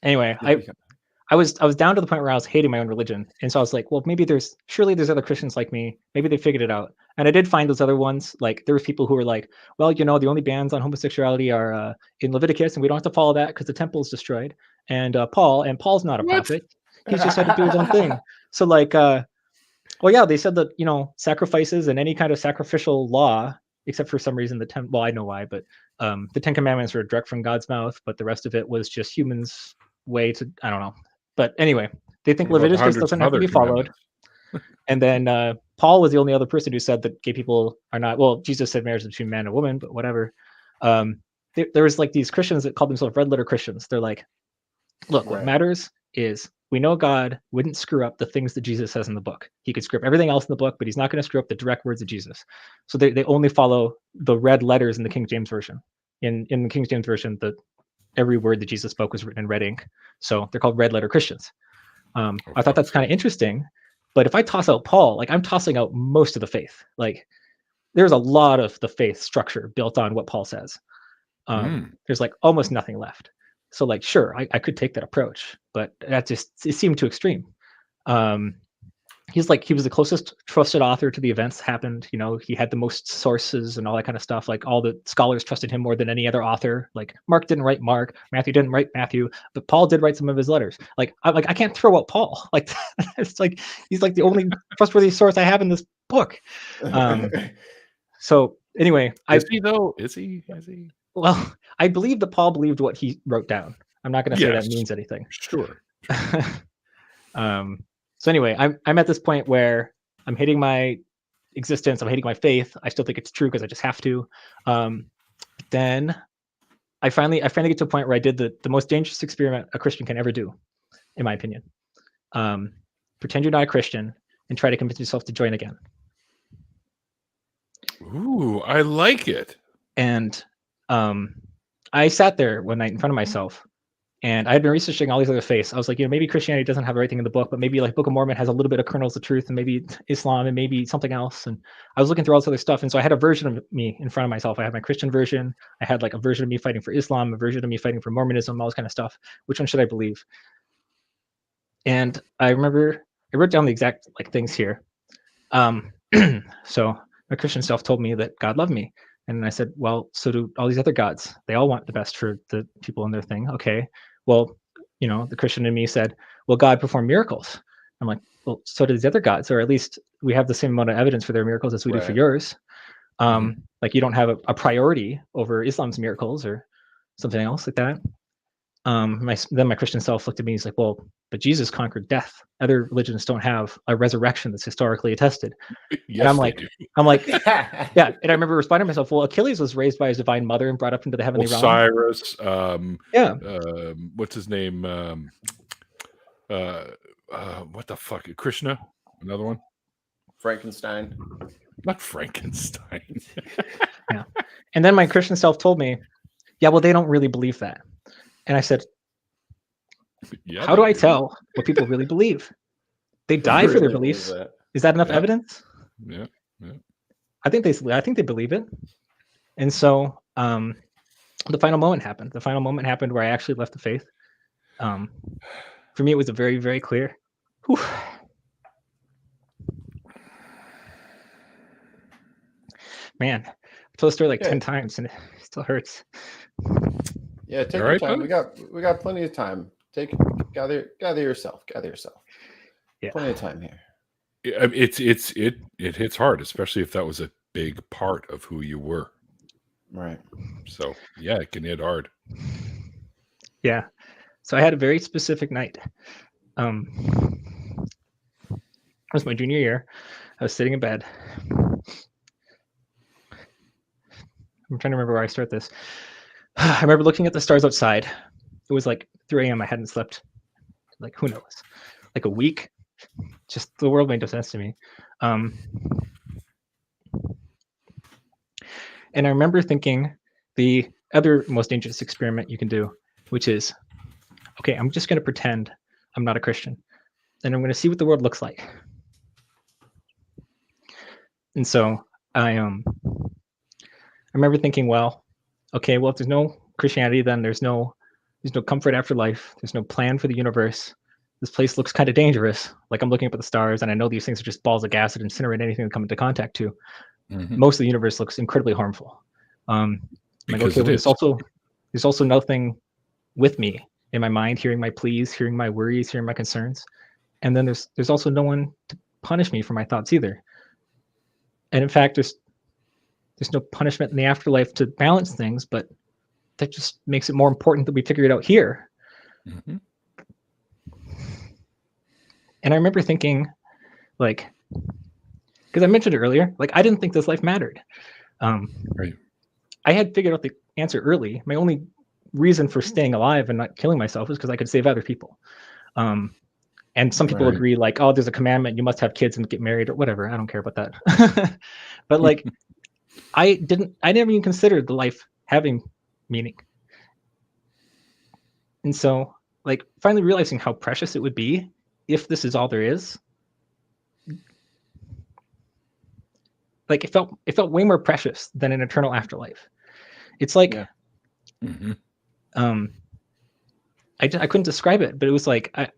Anyway, I was down to the point where I was hating my own religion, and so I was like, well, maybe surely there's other Christians like me. Maybe they figured it out. And I did find those other ones. Like there was people who were like, well, the only bans on homosexuality are in Leviticus, and we don't have to follow that because the temple is destroyed. And Paul's not a prophet. He's just had to do his own thing. So like, they said that, sacrifices and any kind of sacrificial law, except for some reason I know why, but the 10 Commandments were direct from God's mouth, but the rest of it was just humans' way to, I don't know. But anyway, they think Leviticus doesn't have to be followed. And then Paul was the only other person who said that gay people are not, well, Jesus said marriage is between man and woman, but whatever. There was like these Christians that called themselves red letter Christians. They're like, look, what matters is we know God wouldn't screw up the things that Jesus says in the book. He could screw up everything else in the book, but he's not going to screw up the direct words of Jesus. So they only follow the red letters in the King James Version. In the King James Version, every word that Jesus spoke was written in red ink. So they're called red letter Christians. I thought that's kind of interesting. But if I toss out Paul, like I'm tossing out most of the faith. Like there's a lot of the faith structure built on what Paul says. There's like almost nothing left. So like, sure, I could take that approach, but it seemed too extreme. He was the closest trusted author to the events happened. He had the most sources and all that kind of stuff. Like all the scholars trusted him more than any other author. Like Mark didn't write Mark, Matthew didn't write Matthew, but Paul did write some of his letters. Like I can't throw out Paul. Like it's like he's like the only trustworthy source I have in this book. So anyway, is he though? Is he? Well, I believe that Paul believed what he wrote down. I'm not going to say that means anything. Sure. So anyway, I'm at this point where I'm hating my existence. I'm hating my faith. I still think it's true because I just have to. Then I finally get to a point where I did the most dangerous experiment a Christian can ever do, in my opinion. Pretend you're not a Christian and try to convince yourself to join again. Ooh, I like it. And I sat there one night in front of myself, and I had been researching all these other faiths. I was like, maybe Christianity doesn't have everything in the book, but maybe like Book of Mormon has a little bit of kernels of truth, and maybe Islam, and maybe something else. And I was looking through all this other stuff, and so I had a version of me in front of myself. I had my Christian version. I had like a version of me fighting for Islam, a version of me fighting for Mormonism, all this kind of stuff. Which one should I believe? And I remember I wrote down the exact like things here. So my Christian self told me that God loved me. And I said, well, so do all these other gods. They all want the best for the people in their thing. Okay. Well, the Christian in me said, well, God performed miracles. I'm like, well, so do these other gods, or at least we have the same amount of evidence for their miracles as we do for yours. Like you don't have a priority over Islam's miracles or something else like that. Then my Christian self looked at me. He's like, well, but Jesus conquered death. Other religions don't have a resurrection that's historically attested. Yes, And I'm they like, do. yeah. And I remember responding to myself, well, Achilles was raised by his divine mother and brought up into the heavenly realm. Osiris. Yeah. What's his name? What the fuck? Krishna? Another one? Frankenstein. Not Frankenstein. Yeah. And then my Christian self told me, yeah, well, they don't really believe that. And I said, Yeah, how do I tell what people really believe? They die for their beliefs. Is that enough evidence? Yeah. I think they believe it. And so the final moment happened. The final moment happened where I actually left the faith. For me, it was a very, very clear. Whew. Man, I told the story like 10 times and it still hurts. Yeah, take your time. We got plenty of time. Gather yourself. Yeah. Plenty of time here. It hits hard, especially if that was a big part of who you were. Right. So yeah, it can hit hard. Yeah. So I had a very specific night. It was my junior year. I was sitting in bed. I'm trying to remember where I start this. I remember looking at the stars outside. It was like 3 a.m. I hadn't slept, like, who knows, like a week. Just the world made no sense to me. And I remember thinking the other most dangerous experiment you can do, which is, okay, I'm just going to pretend I'm not a Christian, and I'm going to see what the world looks like. And so I remember thinking, well, okay, well, if there's no Christianity, then there's no comfort after life. There's no plan for the universe. This place looks kind of dangerous. Like, I'm looking up at the stars, and I know these things are just balls of gas that incinerate anything they come into contact to. Mm-hmm. Most of the universe looks incredibly harmful. Because okay, there's also nothing with me in my mind, hearing my pleas, hearing my worries, hearing my concerns. And then there's also no one to punish me for my thoughts either. And in fact, there's no punishment in the afterlife to balance things, but that just makes it more important that we figure it out here. Mm-hmm. And I remember thinking, like, because I mentioned it earlier, like, I didn't think this life mattered. Right. I had figured out the answer early. My only reason for staying alive and not killing myself is because I could save other people. And some people agree, like, oh, there's a commandment, you must have kids and get married or whatever. I don't care about that. But like, I never even considered the life having meaning. And so, like, finally realizing how precious it would be if this is all there is, like, it felt way more precious than an eternal afterlife. It's like, I couldn't describe it, but it was like I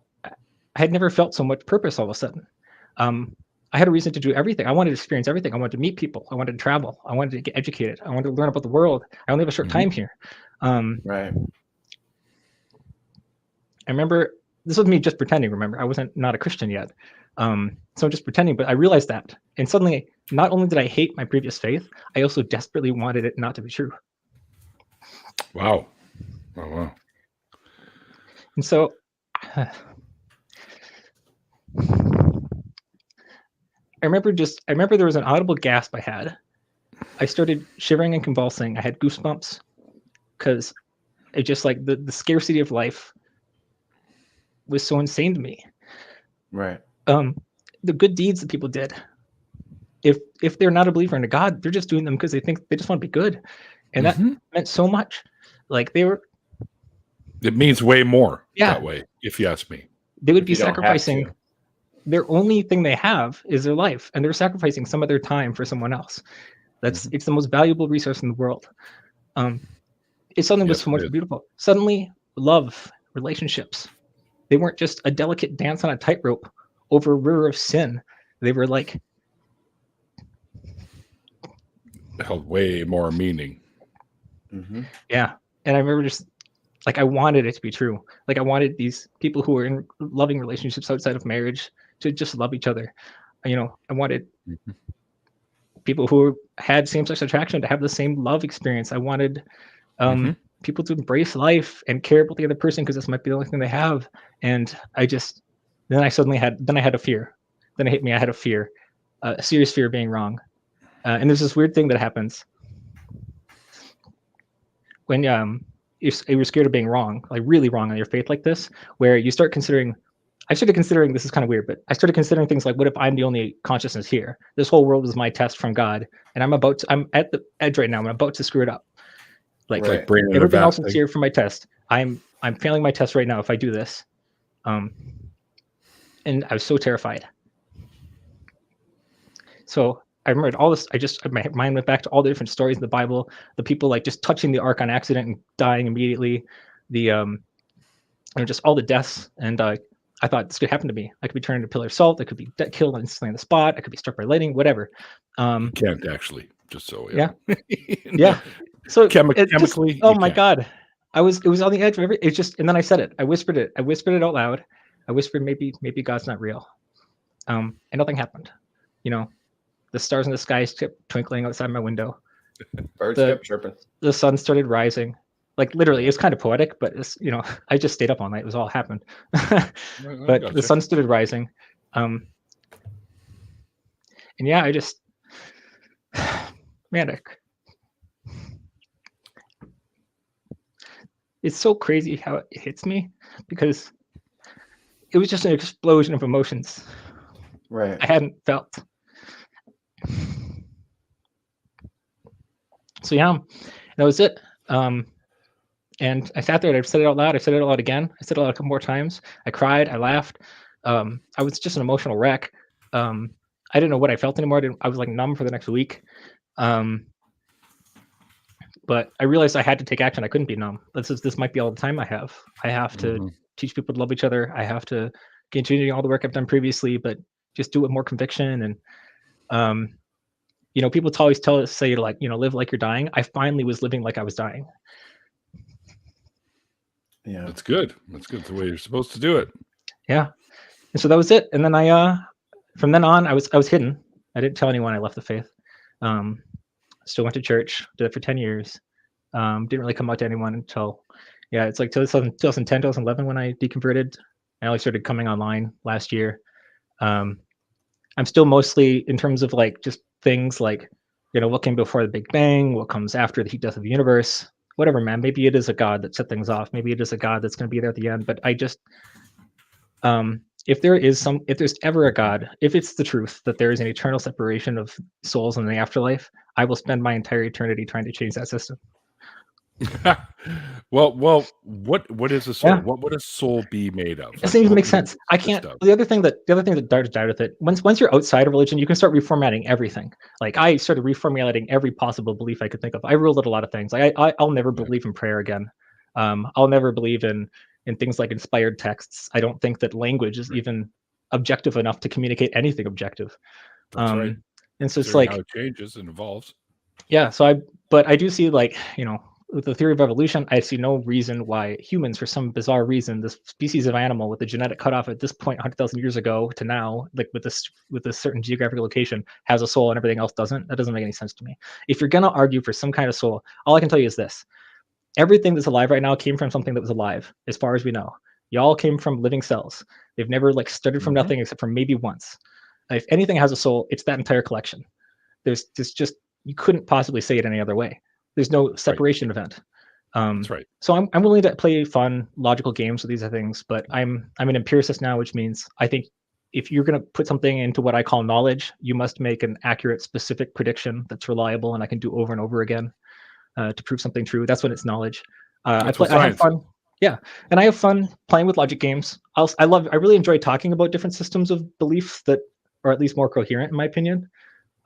had never felt so much purpose all of a sudden. I had a reason to do everything. I wanted to experience everything. I wanted to meet people. I wanted to travel. I wanted to get educated. I wanted to learn about the world. I only have a short time here. Right. I remember, this was me just pretending, remember? I wasn't not a Christian yet. So just pretending, but I realized that. And suddenly, not only did I hate my previous faith, I also desperately wanted it not to be true. Wow. Oh, wow. And so, I remember there was an audible gasp I had. I started shivering and convulsing. I had goosebumps because it just, like, the scarcity of life was so insane to me. Right. The good deeds that people did, if they're not a believer in a God, they're just doing them because they think they just want to be good. And that meant so much. Like, it means way more that way, if you ask me. They would be sacrificing their only thing they have is their life, and they're sacrificing some of their time for someone else. It's the most valuable resource in the world. It suddenly was so much beautiful. Suddenly, love, relationships, they weren't just a delicate dance on a tightrope over a river of sin. They were like, held way more meaning. Yeah. And I remember just, like, I wanted it to be true. Like, I wanted these people who were in loving relationships outside of marriage to just love each other. I wanted people who had same-sex attraction to have the same love experience. I wanted people to embrace life and care about the other person because this might be the only thing they have. And I had a fear. Then it hit me. I had a fear, a serious fear of being wrong. And there's this weird thing that happens when you're scared of being wrong, like really wrong on your faith like this, where you start considering. I started considering, this is kind of weird, but I started considering things like, what if I'm the only consciousness here? This whole world is my test from God, and I'm at the edge right now. I'm about to screw it up. Like everything else is here for my test. I'm failing my test right now if I do this. And I was so terrified. So I remembered all this. My mind went back to all the different stories in the Bible, the people like just touching the ark on accident and dying immediately, just all the deaths. And I thought this could happen to me. I could be turned into a pillar of salt. I could be killed instantly on the spot. I could be struck by lightning, whatever. You can't actually, just so yeah. Yeah. So chemically, oh my God. It was on the edge of and then I said it. I whispered it out loud. I whispered, maybe God's not real. And nothing happened. The stars in the sky kept twinkling outside my window. Birds kept chirping. The sun started rising. Like literally, it's kind of poetic, but it's, I just stayed up all night. It was all happened. But the sun started rising. And yeah, I just, manic. It's so crazy how it hits me because it was just an explosion of emotions. Right. I hadn't felt. So yeah, that was it. And I sat there and I said it out loud. I said it out loud again. I said it out loud a couple more times. I cried. I laughed. I was just an emotional wreck. I didn't know what I felt anymore. I was like numb for the next week. But I realized I had to take action. I couldn't be numb. This might be all the time I have. I have to teach people to love each other. I have to continue all the work I've done previously, but just do it with more conviction. And people always say like, live like you're dying. I finally was living like I was dying. Yeah, that's good. That's good. It's the way you're supposed to do it. Yeah, and so that was it. And then from then on, I was hidden. I didn't tell anyone I left the faith. Still went to church. Did it for 10 years. Didn't really come out to anyone until, it's like 2010, 2011 when I deconverted. I only started coming online last year. I'm still mostly in terms of like just things like, what came before the Big Bang, what comes after the heat death of the universe. Whatever, man. Maybe it is a God that set things off. Maybe it is a God that's going to be there at the end. But I just, if there's ever a God, if it's the truth that there is an eternal separation of souls in the afterlife, I will spend my entire eternity trying to change that system. well, what is a soul? Yeah. What would a soul be made of? It doesn't even make sense. I can't. The other thing that darts out with it, once you're outside of religion, you can start reformatting everything. Like I started reformatting every possible belief I could think of. I ruled out a lot of things. Like I'll never believe in prayer again. I'll never believe in things like inspired texts. I don't think that language is even objective enough to communicate anything objective. That's right. And so it's like how it changes and evolves. Yeah. So I do see like, with the theory of evolution, I see no reason why humans, for some bizarre reason, this species of animal with the genetic cutoff at this point 100,000 years ago to now, like with this certain geographic location, has a soul and everything else doesn't. That doesn't make any sense to me. If you're going to argue for some kind of soul, all I can tell you is this. Everything that's alive right now came from something that was alive, as far as we know. Y'all came from living cells. They've never like started from nothing except for maybe once. If anything has a soul, it's that entire collection. There's just, you couldn't possibly say it any other way. There's no separation event. That's right. So I'm willing to play fun, logical games with these things, but I'm an empiricist now, which means I think if you're going to put something into what I call knowledge, you must make an accurate, specific prediction that's reliable and I can do over and over again to prove something true. That's when it's knowledge. I have fun. Yeah, and I have fun playing with logic games. I really enjoy talking about different systems of belief that are at least more coherent, in my opinion.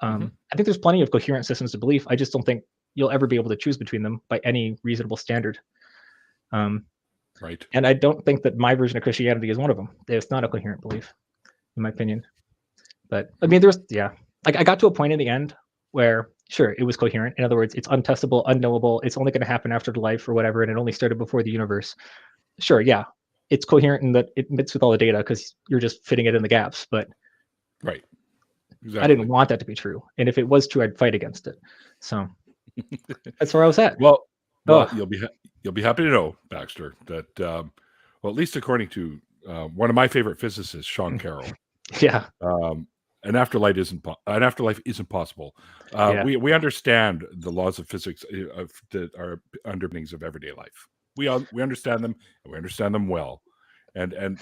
I think there's plenty of coherent systems of belief. I just don't think you'll ever be able to choose between them by any reasonable standard. Right. And I don't think that my version of Christianity is one of them. It's not a coherent belief, in my opinion. But I mean, like I got to a point in the end where, sure, it was coherent. In other words, it's untestable, unknowable. It's only going to happen after the life or whatever, and it only started before the universe. Sure, yeah, it's coherent in that it fits with all the data because you're just fitting it in the gaps. But right, exactly. I didn't want that to be true, and if it was true, I'd fight against it. So that's where I was at. Well, you'll be You'll be happy to know, Baxter, that well, at least according to one of my favorite physicists, Sean Carroll, Yeah. An afterlife isn't possible. We understand the laws of physics that are underpinnings of everyday life. We understand them, and we understand them well. And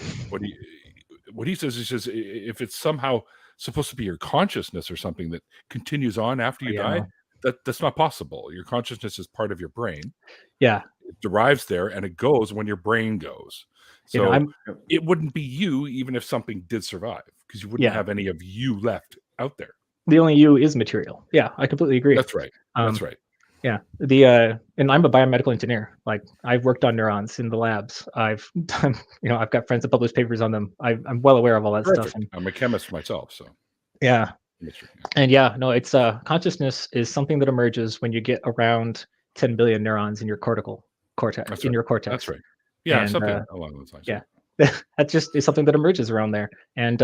what he says is if it's somehow supposed to be your consciousness or something that continues on after you die, that's not possible. Your consciousness is part of your brain. Yeah. It derives there, and it goes when your brain goes. So it wouldn't be you even if something did survive, because you wouldn't have any of you left out there. The only you is material. Yeah, I completely agree. That's right. That's right. Yeah. And I'm a biomedical engineer. Like, I've worked on neurons in the labs. I've done, I've got friends that publish papers on them. I'm well aware of all that stuff. And I'm a chemist myself, so yeah. And it's consciousness is something that emerges when you get around 10 billion neurons in your cortical cortex. That's right. Yeah, and, something along those lines. Yeah. That just is something that emerges around there. And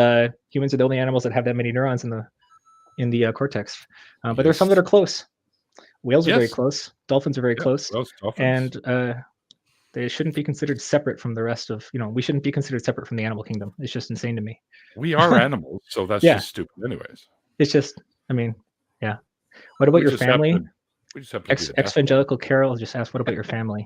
humans are the only animals that have that many neurons in the cortex. But there's some that are close. Whales are very close. Dolphins are very close. Whales, dolphins. And they shouldn't be considered separate from the rest of, we shouldn't be considered separate from the animal kingdom. It's just insane to me. We are animals, so that's just stupid anyways. It's just, yeah. What about your family? We just have to Evangelical Carol just asked, what about your family?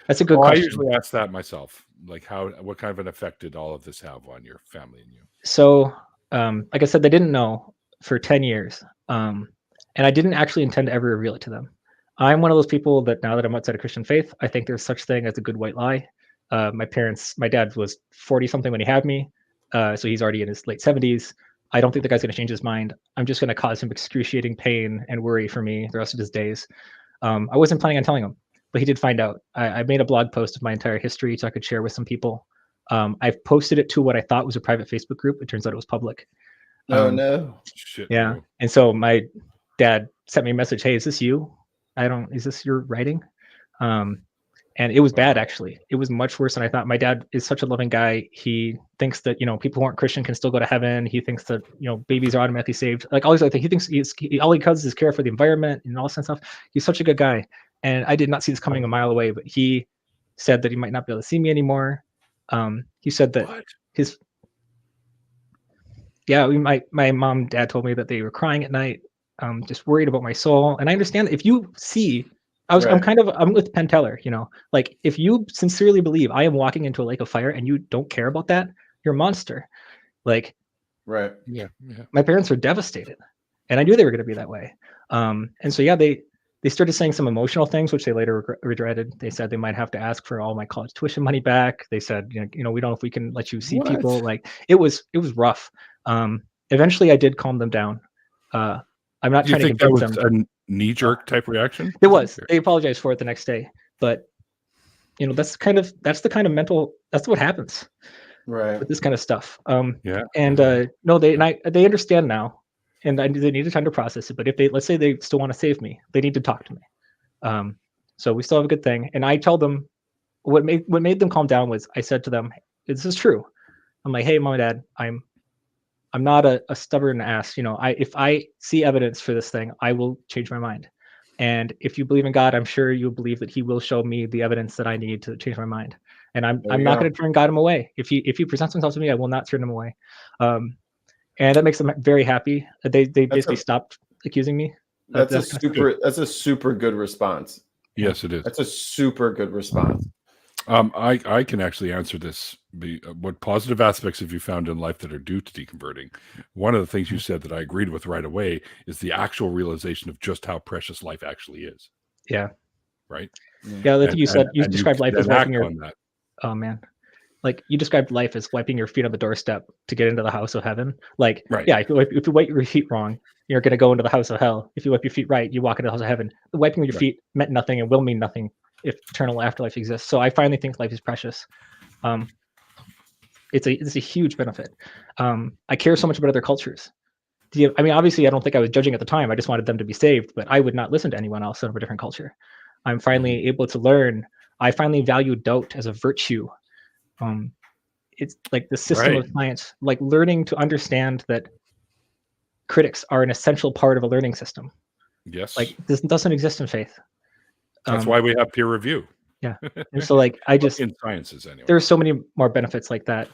That's a good question. I usually ask that myself. Like, what kind of an effect did all of this have on your family and you? So, like I said, they didn't know for 10 years. And I didn't actually intend to ever reveal it to them. I'm one of those people that now that I'm outside of Christian faith, I think there's such thing as a good white lie. My dad was 40 something when he had me. So he's already in his late 70s. I don't think the guy's going to change his mind. I'm just going to cause him excruciating pain and worry for me the rest of his days. I wasn't planning on telling him, but he did find out. I made a blog post of my entire history so I could share with some people. I've posted it to what I thought was a private Facebook group. It turns out it was public. Oh, no. Shit. Yeah. No. And so my dad sent me a message. Hey, is this you? Is this your writing? And it was bad, actually. It was much worse than I thought. My dad is such a loving guy. He thinks that, people who aren't Christian can still go to heaven. He thinks that, babies are automatically saved. Like all these other things. He thinks all he does is care for the environment and all this kind of stuff. He's such a good guy. And I did not see this coming a mile away, but he said that he might not be able to see me anymore. He said that my mom and dad told me that they were crying at night, just worried about my soul. And I understand that if you see, I'm with Penn Teller, like if you sincerely believe I am walking into a lake of fire and you don't care about that, you're a monster. Like, right. Yeah. My parents were devastated and I knew they were going to be that way. And so, they started saying some emotional things, which they later regretted. They said they might have to ask for all my college tuition money back. They said, we don't know if we can let you see people. Like it was rough. Eventually I did calm them down. I'm not trying to convince them. A knee-jerk type reaction? It was. They apologized for it the next day. But that's the kind of mental, that's what happens. Right. With this kind of stuff. Yeah. And they understand now. And they need time to process it. But if let's say they still want to save me, they need to talk to me. So we still have a good thing. And I tell them what made them calm down was I said to them, this is true. I'm like, hey, mom and dad, I'm not a stubborn ass. If I see evidence for this thing, I will change my mind. And if you believe in God, I'm sure you'll believe that he will show me the evidence that I need to change my mind. And I'm not going to turn God away. If he presents himself to me, I will not turn him away. And that makes them very happy. They basically stopped accusing me. That's a super good response. Yes, it is. That's a super good response. I can actually answer this. What positive aspects have you found in life that are due to deconverting? One of the things you said that I agreed with right away is the actual realization of just how precious life actually is. Yeah. Right? Yeah, I think you said you described life as wiping your... that. Oh, man. Like you described life as wiping your feet on the doorstep to get into the house of heaven. Like, yeah, if you wipe your feet wrong, you're going to go into the house of hell. If you wipe your feet right, you walk into the house of heaven. The wiping your feet meant nothing and will mean nothing if eternal afterlife exists. So I finally think life is precious. It's a huge benefit. I care so much about other cultures. Obviously, I don't think I was judging at the time. I just wanted them to be saved, but I would not listen to anyone else of a different culture. I'm finally able to learn. I finally value doubt as a virtue. It's like the system of science, like learning to understand that critics are an essential part of a learning system. Yes. Like this doesn't exist in faith. That's why we have peer review. Yeah. And so like I just in sciences anyway. There's so many more benefits like that.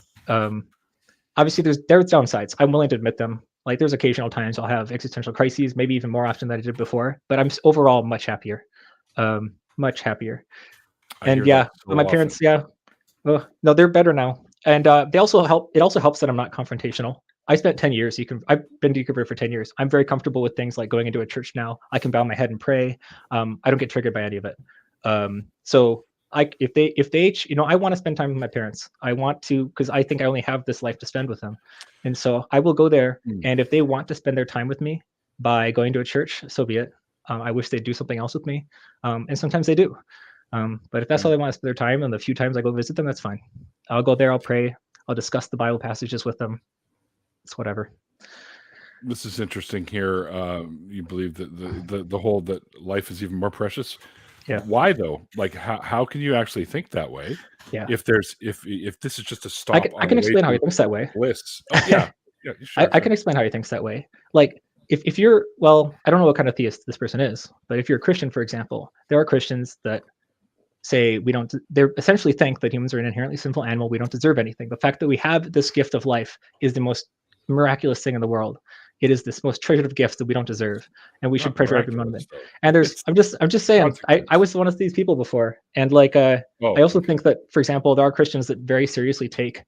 Obviously there's downsides. I'm willing to admit them. Like there's occasional times I'll have existential crises, maybe even more often than I did before, but I'm overall much happier. Much happier. And yeah, so my parents, yeah. Well, no, they're better now. And they also help. It also helps that I'm not confrontational. I spent 10 years. I've been deconverted for 10 years. I'm very comfortable with things like going into a church now. I can bow my head and pray. I don't get triggered by any of it. So if they, I want to spend time with my parents. I want to, because I think I only have this life to spend with them. And so I will go there. And if they want to spend their time with me by going to a church, so be it. I wish they'd do something else with me. And sometimes they do. But if that's how they want to spend their time, and the few times I go visit them, that's fine. I'll go there, I'll pray, I'll discuss the Bible passages with them. It's whatever. This is interesting here. You believe that the whole that life is even more precious. Yeah. Why though? Like how can you actually think that way? Yeah. If this is just a stop. I can explain how he thinks that way. Bliss. Oh, yeah. Yeah. Sure, I can explain how he thinks that way. Like if you're, well, I don't know what kind of theist this person is, but if you're a Christian, for example, there are Christians that say they essentially think that humans are an inherently sinful animal. We don't deserve anything. The fact that we have this gift of life is the most miraculous thing in the world. It is this most treasured of gifts that we don't deserve, and we should treasure every moment. And I'm just saying, I was one of these people before, and like I also think that, for example, there are Christians that very seriously take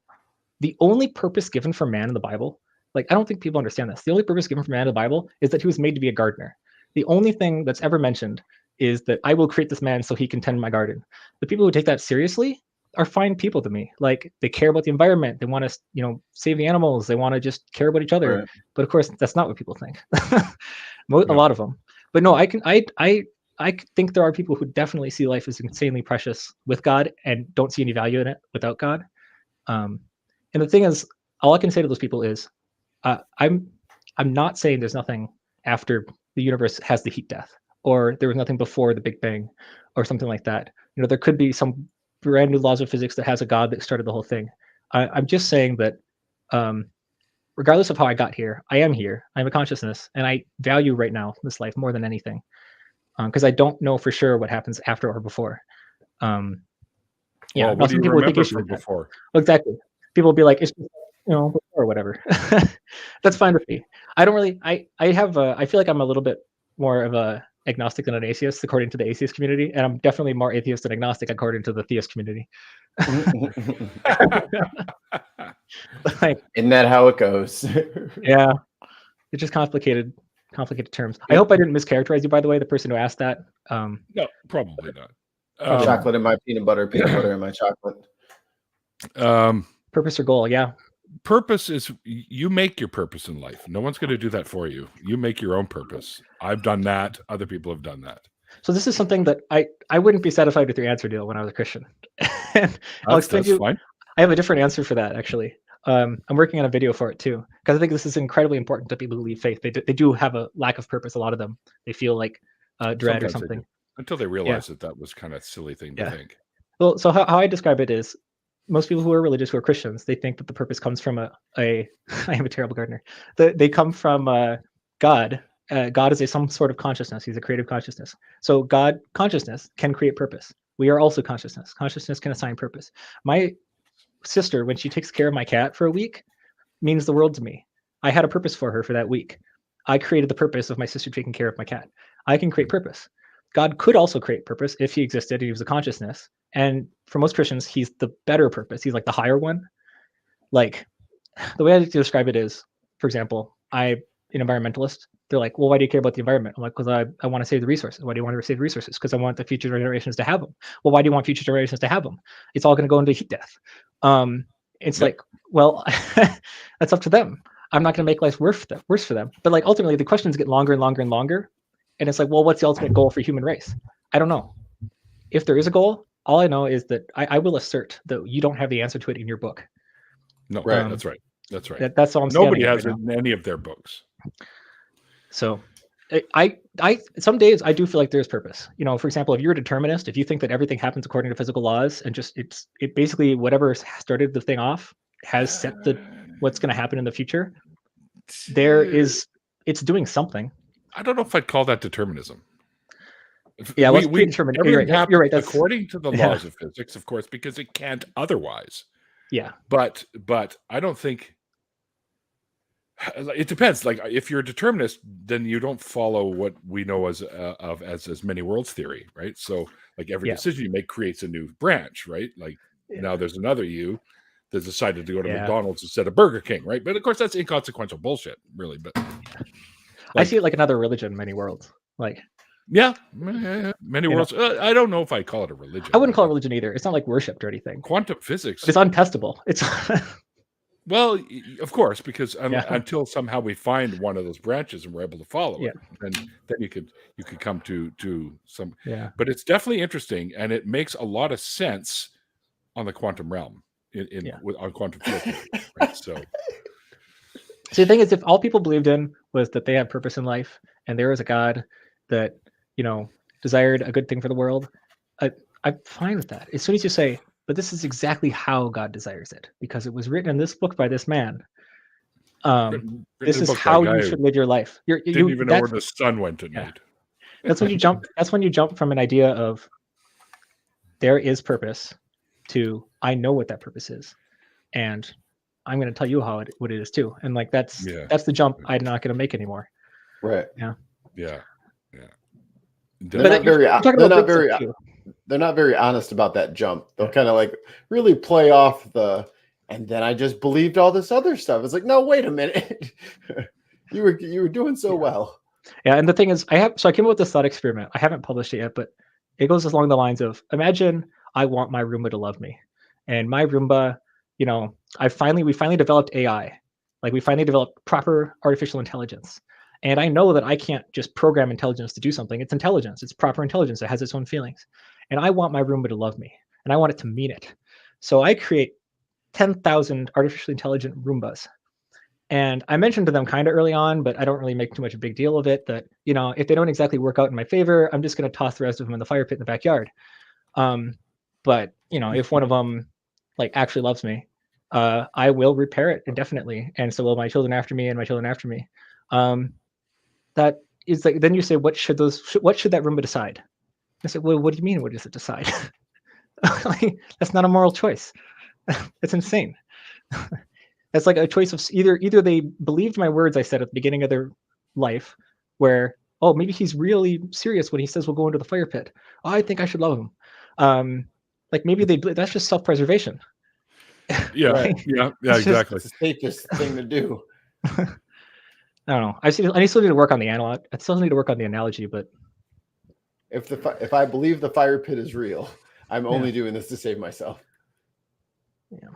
the only purpose given for man in the Bible. Like I don't think people understand this. The only purpose given for man in the Bible is that he was made to be a gardener. The only thing that's ever mentioned is that I will create this man so he can tend my garden. The people who take that seriously are fine people to me. Like they care about the environment. They want to, save the animals. They want to just care about each other. Right. But of course, that's not what people think. A lot of them. But no, I think there are people who definitely see life as insanely precious with God and don't see any value in it without God. And the thing is, all I can say to those people is, I'm not saying there's nothing after the universe has the heat death, or there was nothing before the Big Bang, or something like that. There could be some brand new laws of physics that has a God that started the whole thing. I'm just saying that regardless of how I got here, I am here. I have a consciousness, and I value right now this life more than anything, because I don't know for sure what happens after or before. What do you remember from before? Exactly. People will be like, it's just, before or whatever. That's fine with me. I don't really. I feel like I'm a little bit more of a agnostic than an atheist according to the atheist community, and I'm definitely more atheist than agnostic according to the theist community. Like, isn't that how it goes? Yeah, it's just complicated terms. I hope I didn't mischaracterize you, by the way, the person who asked that. No, probably not. Chocolate in my peanut butter in my chocolate. Purpose or goal? Yeah. Purpose is, you make your purpose in life. No one's going to do that for you. You make your own purpose. I've done that. Other people have done that. So this is something that I wouldn't be satisfied with your answer, Neil, when I was a Christian. I'll explain to you. Fine. I have a different answer for that, actually. I'm working on a video for it too, because I think this is incredibly important to people who leave faith. They do have a lack of purpose. A lot of them, they feel like dread or something. Until they realize that was kind of a silly thing to think. Well, so how I describe it is, most people who are religious, who are Christians, they think that the purpose comes from I am a terrible gardener. They come from God. God is some sort of consciousness. He's a creative consciousness. So God, consciousness, can create purpose. We are also consciousness. Consciousness can assign purpose. My sister, when she takes care of my cat for a week, means the world to me. I had a purpose for her for that week. I created the purpose of my sister taking care of my cat. I can create purpose. God could also create purpose if he existed. He was a consciousness. And for most Christians, he's the better purpose. He's like the higher one. Like, the way I like to describe it is, for example, I'm an environmentalist. They're like, well, why do you care about the environment? I'm like, because I want to save the resources. Why do you want to save the resources? Because I want the future generations to have them. Well, why do you want future generations to have them? It's all going to go into heat death. It's like, well, that's up to them. I'm not going to make life worse for them. But like, ultimately, the questions get longer and longer and longer. And it's like, well, what's the ultimate goal for human race? I don't know. If there is a goal, all I know is that I will assert that you don't have the answer to it in your book. No, right. That's right. That's right. That's all I'm saying. Nobody has it in any of their books. So I some days I do feel like there's purpose. For example, if you're a determinist, if you think that everything happens according to physical laws and just it basically whatever started the thing off has set what's going to happen in the future, it's doing something. I don't know if I'd call that determinism. Yeah, well, it's we predetermined. everything happens You're right. That's according to the yeah. laws of physics, of course, because it can't otherwise. Yeah. But I don't think it depends. Like if you're a determinist, then you don't follow what we know as many worlds theory, right? So like every decision you make creates a new branch, right? Like now there's another you that decided to go to McDonald's instead of Burger King, right? But of course that's inconsequential bullshit, really. But I see it like another religion, many worlds. Like many worlds. I don't know if I call it a religion. I wouldn't call it religion either. It's not like worshipped or anything. Quantum physics. But it's untestable. It's well, of course, because until somehow we find one of those branches and we're able to follow it, then you could come to some. Yeah. But it's definitely interesting, and it makes a lot of sense on the quantum realm on quantum field theory. Right? So the thing is, if all people believed in was that they have purpose in life, and there was a God that desired a good thing for the world, I'm fine with that. As soon as you say, but this is exactly how God desires it, because it was written in this book by this man. This is how you should live your life. You didn't even know where the sun went at night. That's when you jump. That's when you jump from an idea of there is purpose to I know what that purpose is, and I'm going to tell you what it is too. And like that's the jump I'm not going to make anymore. Right. Yeah. Yeah. They're not very honest about that jump. They'll kind of like really play off and then I just believed all this other stuff. It's like, no, wait a minute. you were doing so well. Yeah, and the thing is, I came up with this thought experiment. I haven't published it yet, but it goes along the lines of, imagine I want my Roomba to love me. And my Roomba, we finally developed AI. Like we finally developed proper artificial intelligence. And I know that I can't just program intelligence to do something. It's intelligence. It's proper intelligence. It has its own feelings. And I want my Roomba to love me. And I want it to mean it. So I create 10,000 artificially intelligent Roombas. And I mentioned to them kind of early on, but I don't really make too much of a big deal of it, that, if they don't exactly work out in my favor, I'm just going to toss the rest of them in the fire pit in the backyard. But, if one of them actually loves me, I will repair it indefinitely. And so will my children after me and my children after me. That is like, then you say, what should that Roomba decide? I said, well, what do you mean? What does it decide? That's not a moral choice. It's insane. That's like a choice of either they believed my words I said at the beginning of their life, where, oh, maybe he's really serious when he says we'll go into the fire pit. Oh, I think I should love him. Maybe that's just self-preservation. Yeah, right. yeah, exactly. It's the safest thing to do. I don't know. I still need to work on the analog. I still need to work on the analogy, but if I believe the fire pit is real, I'm only doing this to save myself. Yeah.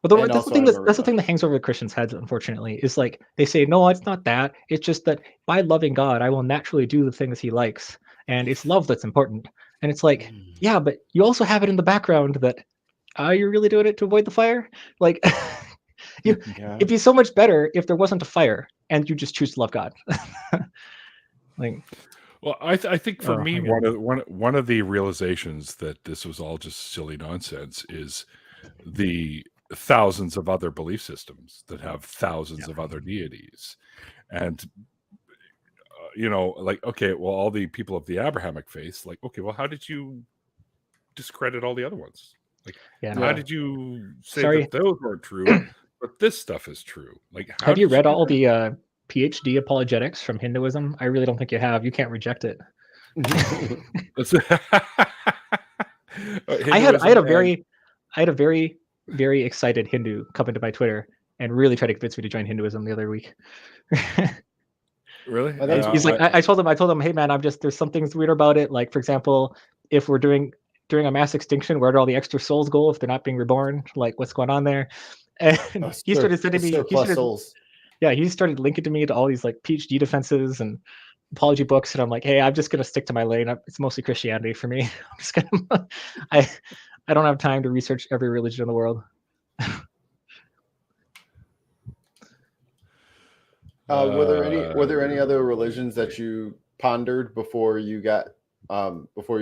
Well, that's the thing that hangs over the Christians' heads, unfortunately, is like they say, no, it's not that. It's just that by loving God, I will naturally do the things he likes. And it's love that's important. And it's like, yeah, but you also have it in the background that, you're really doing it to avoid the fire? Like, it'd be so much better if there wasn't a fire and you just choose to love God. Well, I think for me, one of the realizations that this was all just silly nonsense is the thousands of other belief systems that have thousands of other deities. And, okay, well, all the people of the Abrahamic faith, okay, well, how did you discredit all the other ones? How did you say that those weren't true, but this stuff is true? Have you read all the PhD apologetics from Hinduism? I really don't think you have. You can't reject it. I had a very, very excited Hindu come into my Twitter and really try to convince me to join Hinduism the other week. Really? He's like, I told him, hey man, there's some things weird about it. Like, for example, if we're during a mass extinction, where do all the extra souls go if they're not being reborn? Like, what's going on there? And he started sending me souls. Yeah, he started linking to me to all these PhD defenses and apology books, and I'm like, hey, I'm just gonna stick to my lane. It's mostly Christianity for me. I'm just gonna, I don't have time to research every religion in the world. Were there any other religions that you pondered before you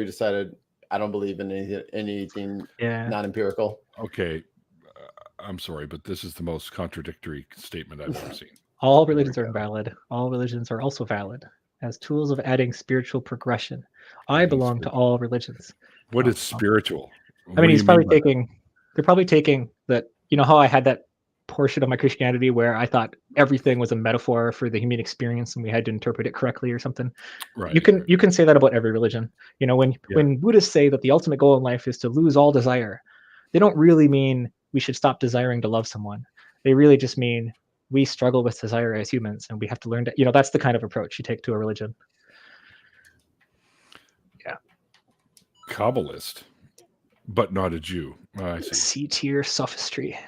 decided I don't believe in anything non-empirical? Okay. I'm sorry, but this is the most contradictory statement I've ever seen. All religions are valid. All religions are also valid as tools of adding spiritual progression. I belong to all religions. What is spiritual? I mean, he's probably taking. They're probably taking that. You know how I had that portion of my Christianity where I thought everything was a metaphor for the human experience and we had to interpret it correctly or something. Right. You can say that about every religion. You know, when Buddhists say that the ultimate goal in life is to lose all desire, they don't really mean we should stop desiring to love someone. They really just mean we struggle with desire as humans and we have to learn to, you know, that's the kind of approach you take to a religion. Yeah. Kabbalist, but not a Jew. Oh, I see. C-tier sophistry.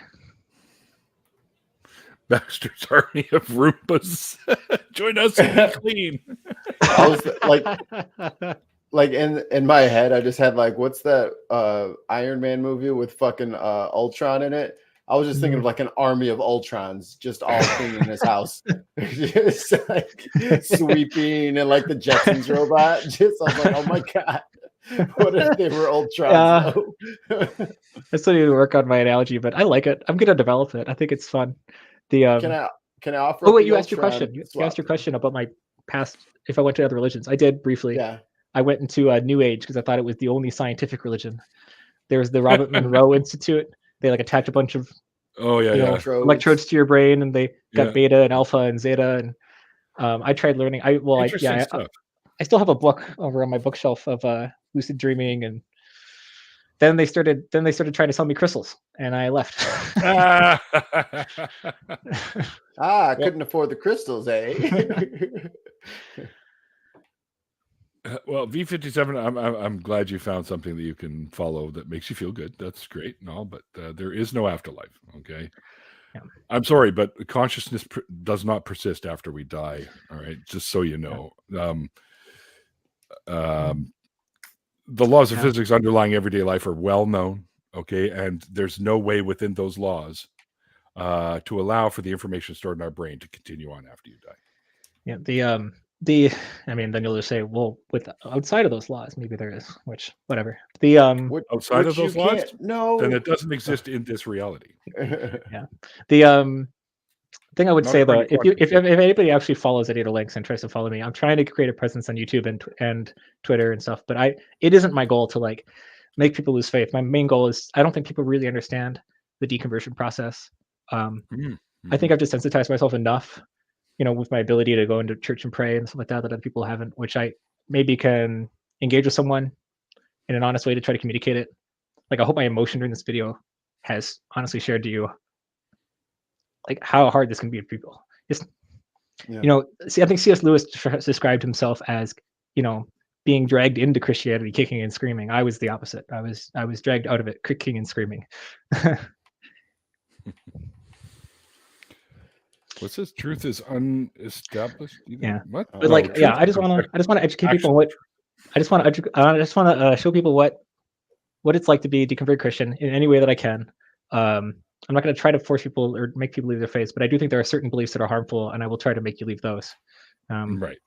Baxter's army of Roombas. Join us and be clean. I was like in my head, I just had like, what's that Iron Man movie with fucking Ultron in it? I was just thinking of like an army of Ultrons just all cleaning his house. Just like sweeping and like the Jetsons robot. Just I was like, oh my God. What if they were Ultrons? I still need to work on my analogy, but I like it. I'm gonna develop it. I think it's fun. The can I offer? Oh wait, you asked your question. You asked your question about my past. If I went to other religions, I did briefly. Yeah. I went into a New Age because I thought it was the only scientific religion. There was the Robert Monroe Institute. They like attach a bunch of electrodes to your brain, and they got beta and alpha and zeta. And I tried learning. I still have a book over on my bookshelf of lucid dreaming, and then they started trying to sell me crystals, and I left. I couldn't afford the crystals, eh? Well, V57, I'm glad you found something that you can follow that makes you feel good. That's great and all, but there is no afterlife. Okay. Yeah. I'm sorry, but consciousness does not persist after we die. All right. Just so you know. The laws of physics underlying everyday life are well known. Okay. And there's no way within those laws to allow for the information stored in our brain to continue on after you die. Yeah. I mean, then you'll just say, well, with outside of those laws, maybe there is, which whatever. Outside of those laws, no, then it doesn't exist in this reality. Yeah. The thing I would say though, if anybody actually follows Adata Links and tries to follow me, I'm trying to create a presence on YouTube and Twitter and stuff, but it isn't my goal to like make people lose faith. My main goal is I don't think people really understand the deconversion process. I think I've desensitized myself enough, you know, with my ability to go into church and pray and stuff like that other people haven't, which I maybe can engage with someone in an honest way to try to communicate it. Like I hope my emotion during this video has honestly shared to you like how hard this can be for people. You know, I think C.S. Lewis described himself as, you know, being dragged into Christianity, kicking and screaming. I was the opposite. I was dragged out of it, kicking and screaming. What's this? Truth is unestablished. Yeah. What? But like, I just want to educate people on what. I just want to show people what it's like to be a deconverted Christian in any way that I can. I'm not going to try to force people or make people leave their faith, but I do think there are certain beliefs that are harmful, and I will try to make you leave those. Right.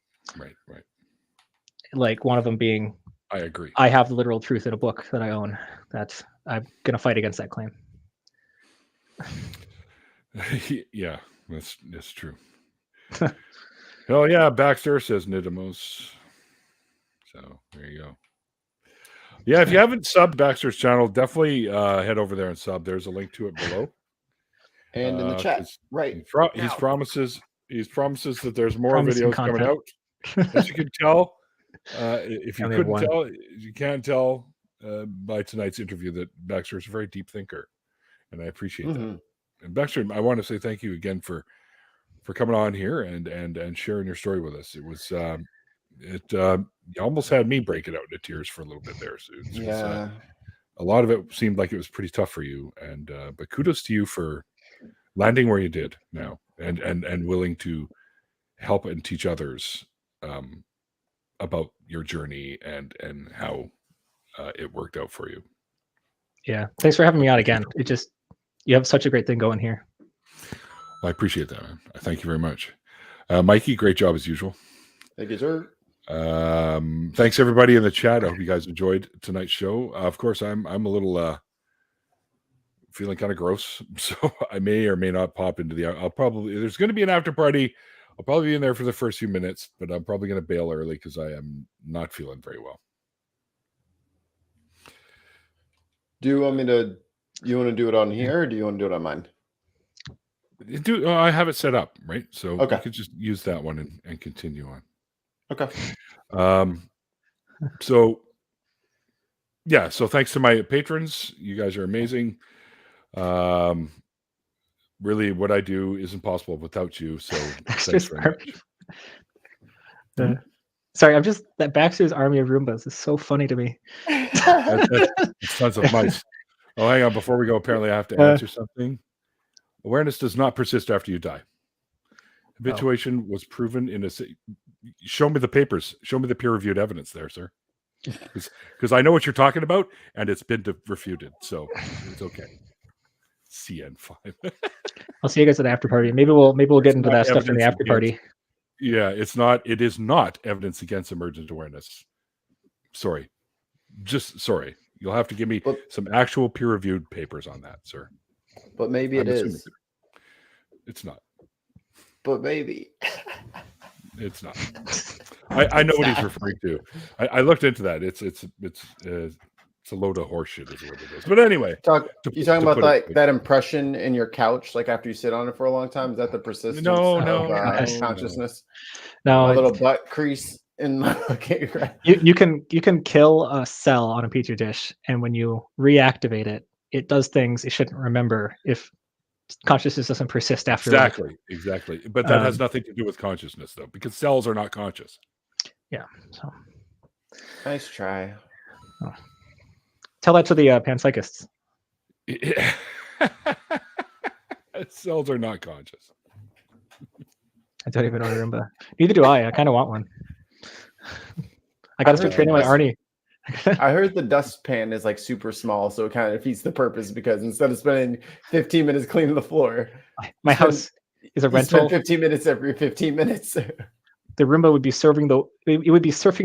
Like one of them being, I agree. I have the literal truth in a book that I own. That's I'm going to fight against that claim. Yeah. That's true. Hell yeah, Baxter, says Nidamos. So there you go. Yeah, if you haven't subbed Baxter's channel, definitely head over there and sub. There's a link to it below. And in the chat, right? He promises that there's more videos coming out. As you can tell, if you couldn't tell, you can't tell by tonight's interview that Baxter is a very deep thinker, and I appreciate that. And Baxter, I want to say thank you again for coming on here and sharing your story with us. It was you almost had me break it out into tears for a little bit there. So a lot of it seemed like it was pretty tough for you, and but kudos to you for landing where you did now, and willing to help and teach others about your journey and how it worked out for you. Yeah, thanks for having me on again. You have such a great thing going here. Well, I appreciate that, man. Thank you very much. Mikey, great job as usual. Thank you, sir. Thanks everybody in the chat. I hope you guys enjoyed tonight's show. Of course, I'm a little feeling kind of gross, so I may or may not pop into there's going to be an after party. I'll probably be in there for the first few minutes, but I'm probably going to bail early because I am not feeling very well. Do you want me to? You want to do it on here, or do you want to do it on mine? I have it set up, right? So Okay. you could just use that one and continue on. Okay. So yeah, so thanks to my patrons. You guys are amazing. Really, what I do isn't possible without you. So thanks very much. Sorry, I'm just that Baxter's army of Roombas is so funny to me. That's tons of mice. Oh, hang on. Before we go, apparently I have to answer something. Awareness does not persist after you die. Habituation was proven in a... Show me the papers. Show me the peer-reviewed evidence there, sir. Because I know what you're talking about, and it's been refuted, so it's okay. CN5. I'll see you guys at the after party. Maybe we'll get into that stuff in the after party. Yeah, it's not. It is not evidence against emergent awareness. Sorry. Sorry. You'll have to give me some actual peer-reviewed papers on that, sir. But maybe it is. It's not. But maybe. It's not. I know what he's referring to. I looked into that. It's a load of horseshit is what it is. But anyway. You talking about that impression in your couch, like after you sit on it for a long time? Is that the persistence of consciousness? No. A little butt crease in you can kill a cell on a petri dish, and when you reactivate it, it does things it shouldn't remember if consciousness doesn't persist after Exactly. But that has nothing to do with consciousness, though, because cells are not conscious. Yeah. So. Nice try. Oh. Tell that to the panpsychists. Cells are not conscious. I don't even own a Roomba. Neither do I. I kind of want one. I got to start training my Arnie. I heard the dustpan is like super small, so it kind of defeats the purpose because instead of spending 15 minutes cleaning the floor, my house is a rental. 15 minutes every 15 minutes. The Roomba would be surfing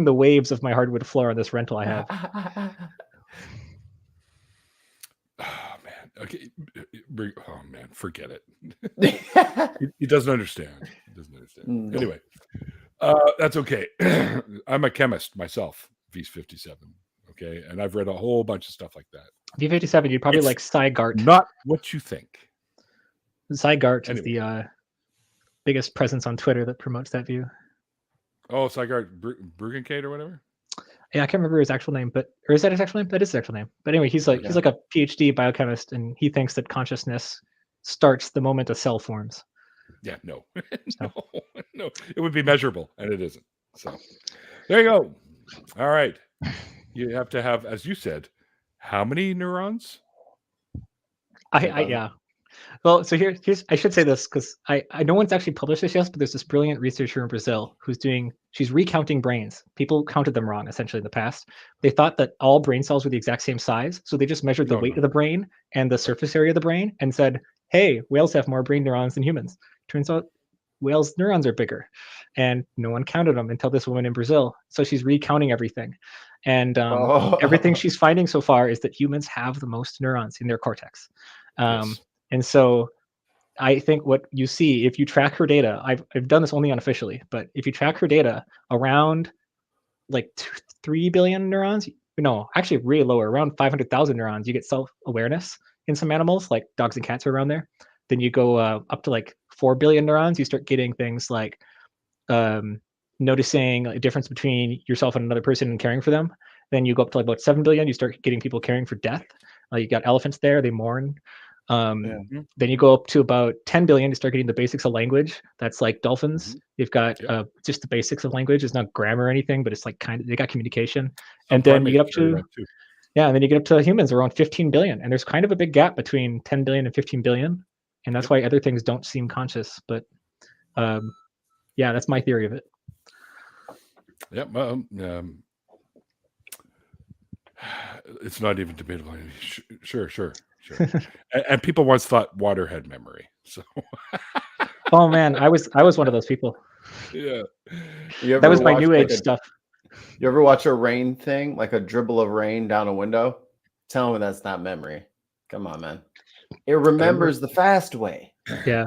the waves of my hardwood floor on this rental I have. Oh man. Okay. Oh man, forget it. He doesn't understand. No. Anyway, that's okay. I'm a chemist myself. V57. Okay, and I've read a whole bunch of stuff like that. V57, you'd probably like Cy Gart. Not what you think. Cy Gart is the biggest presence on Twitter that promotes that view. Oh, Cy Gart Brugenkate or whatever. Yeah, I can't remember his actual name, or is that his actual name? That is his actual name. But anyway, he's like a PhD biochemist, and he thinks that consciousness starts the moment a cell forms. Yeah, no, no, it would be measurable, and it isn't. So there you go. All right. You have to have, as you said, how many neurons? Yeah. Well, so here's I should say this because I no one's actually published this yet, but there's this brilliant researcher in Brazil she's recounting brains. People counted them wrong essentially in the past. They thought that all brain cells were the exact same size, so they just measured the weight of the brain and the surface area of the brain and said, hey, whales have more brain neurons than humans. Turns out whales' neurons are bigger, and no one counted them until this woman in Brazil. So she's recounting everything, and everything she's finding so far is that humans have the most neurons in their cortex. And so I think what you see if you track her data, I've done this only unofficially, but if you track her data around like 3 billion neurons, no, actually really lower, around 500,000 neurons, you get self-awareness in some animals, like dogs and cats are around there. Then you go up to like 4 billion neurons, you start getting things like noticing a difference between yourself and another person and caring for them. Then you go up to like about 7 billion, you start getting people caring for death. You got elephants there, they mourn. Then you go up to about 10 billion to start getting the basics of language. That's like dolphins. They've got just the basics of language. It's not grammar or anything, but it's like they got communication. And then you get up to and then you get up to humans around 15 billion. And there's kind of a big gap between 10 billion and 15 billion. And that's why other things don't seem conscious. But that's my theory of it. Yep. It's not even debatable. Sure. And people once thought water had memory. So. Oh man, I was one of those people. Yeah. That was my new age stuff. You ever watch a rain thing, like a dribble of rain down a window? Tell me that's not memory. Come on, man. It remembers the fast way. Yeah.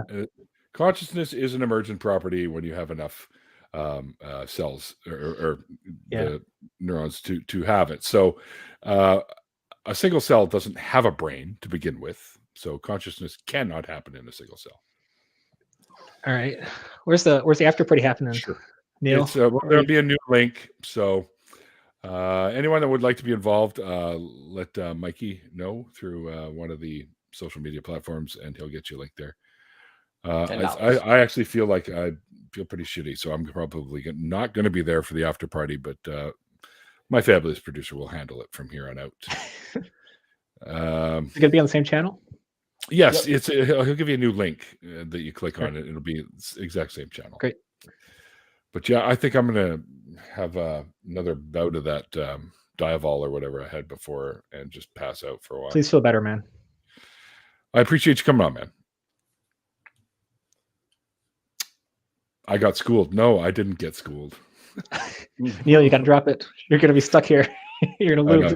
Consciousness is an emergent property when you have enough cells or the neurons to have it. So A single cell doesn't have a brain to begin with, so consciousness cannot happen in a single cell. All right. Where's the after party happening? Sure. Neil? There'll be a new link. So anyone that would like to be involved, let Mikey know through one of the social media platforms, and he'll get you a link there. I actually feel like I feel pretty shitty, so I'm probably not going to be there for the after party, but my fabulous producer will handle it from here on out. Is it going to be on the same channel? Yes, he'll give you a new link that you click on it. It'll be the exact same channel. Great. But yeah, I think I'm going to have another bout of that Diavol or whatever I had before and just pass out for a while. Please feel better, man. I appreciate you coming on, man. I got schooled. No, I didn't get schooled. Neil, you got to drop it. You're going to be stuck here. You're going to lose.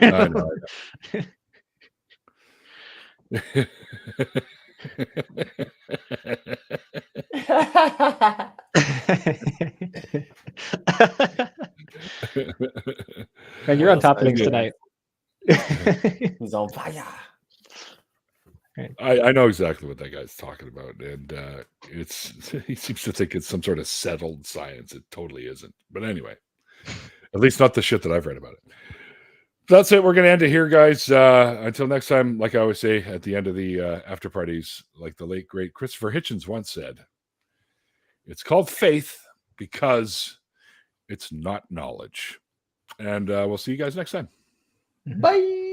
I know. Man, you're on top of things tonight. He's on fire. I know exactly what that guy's talking about, and he seems to think it's some sort of settled science. It totally isn't. But anyway, at least not the shit that I've read about it. That's it. We're going to end it here, guys. Until next time, like I always say at the end of the after parties, like the late, great Christopher Hitchens once said, it's called faith because it's not knowledge. And we'll see you guys next time. Bye.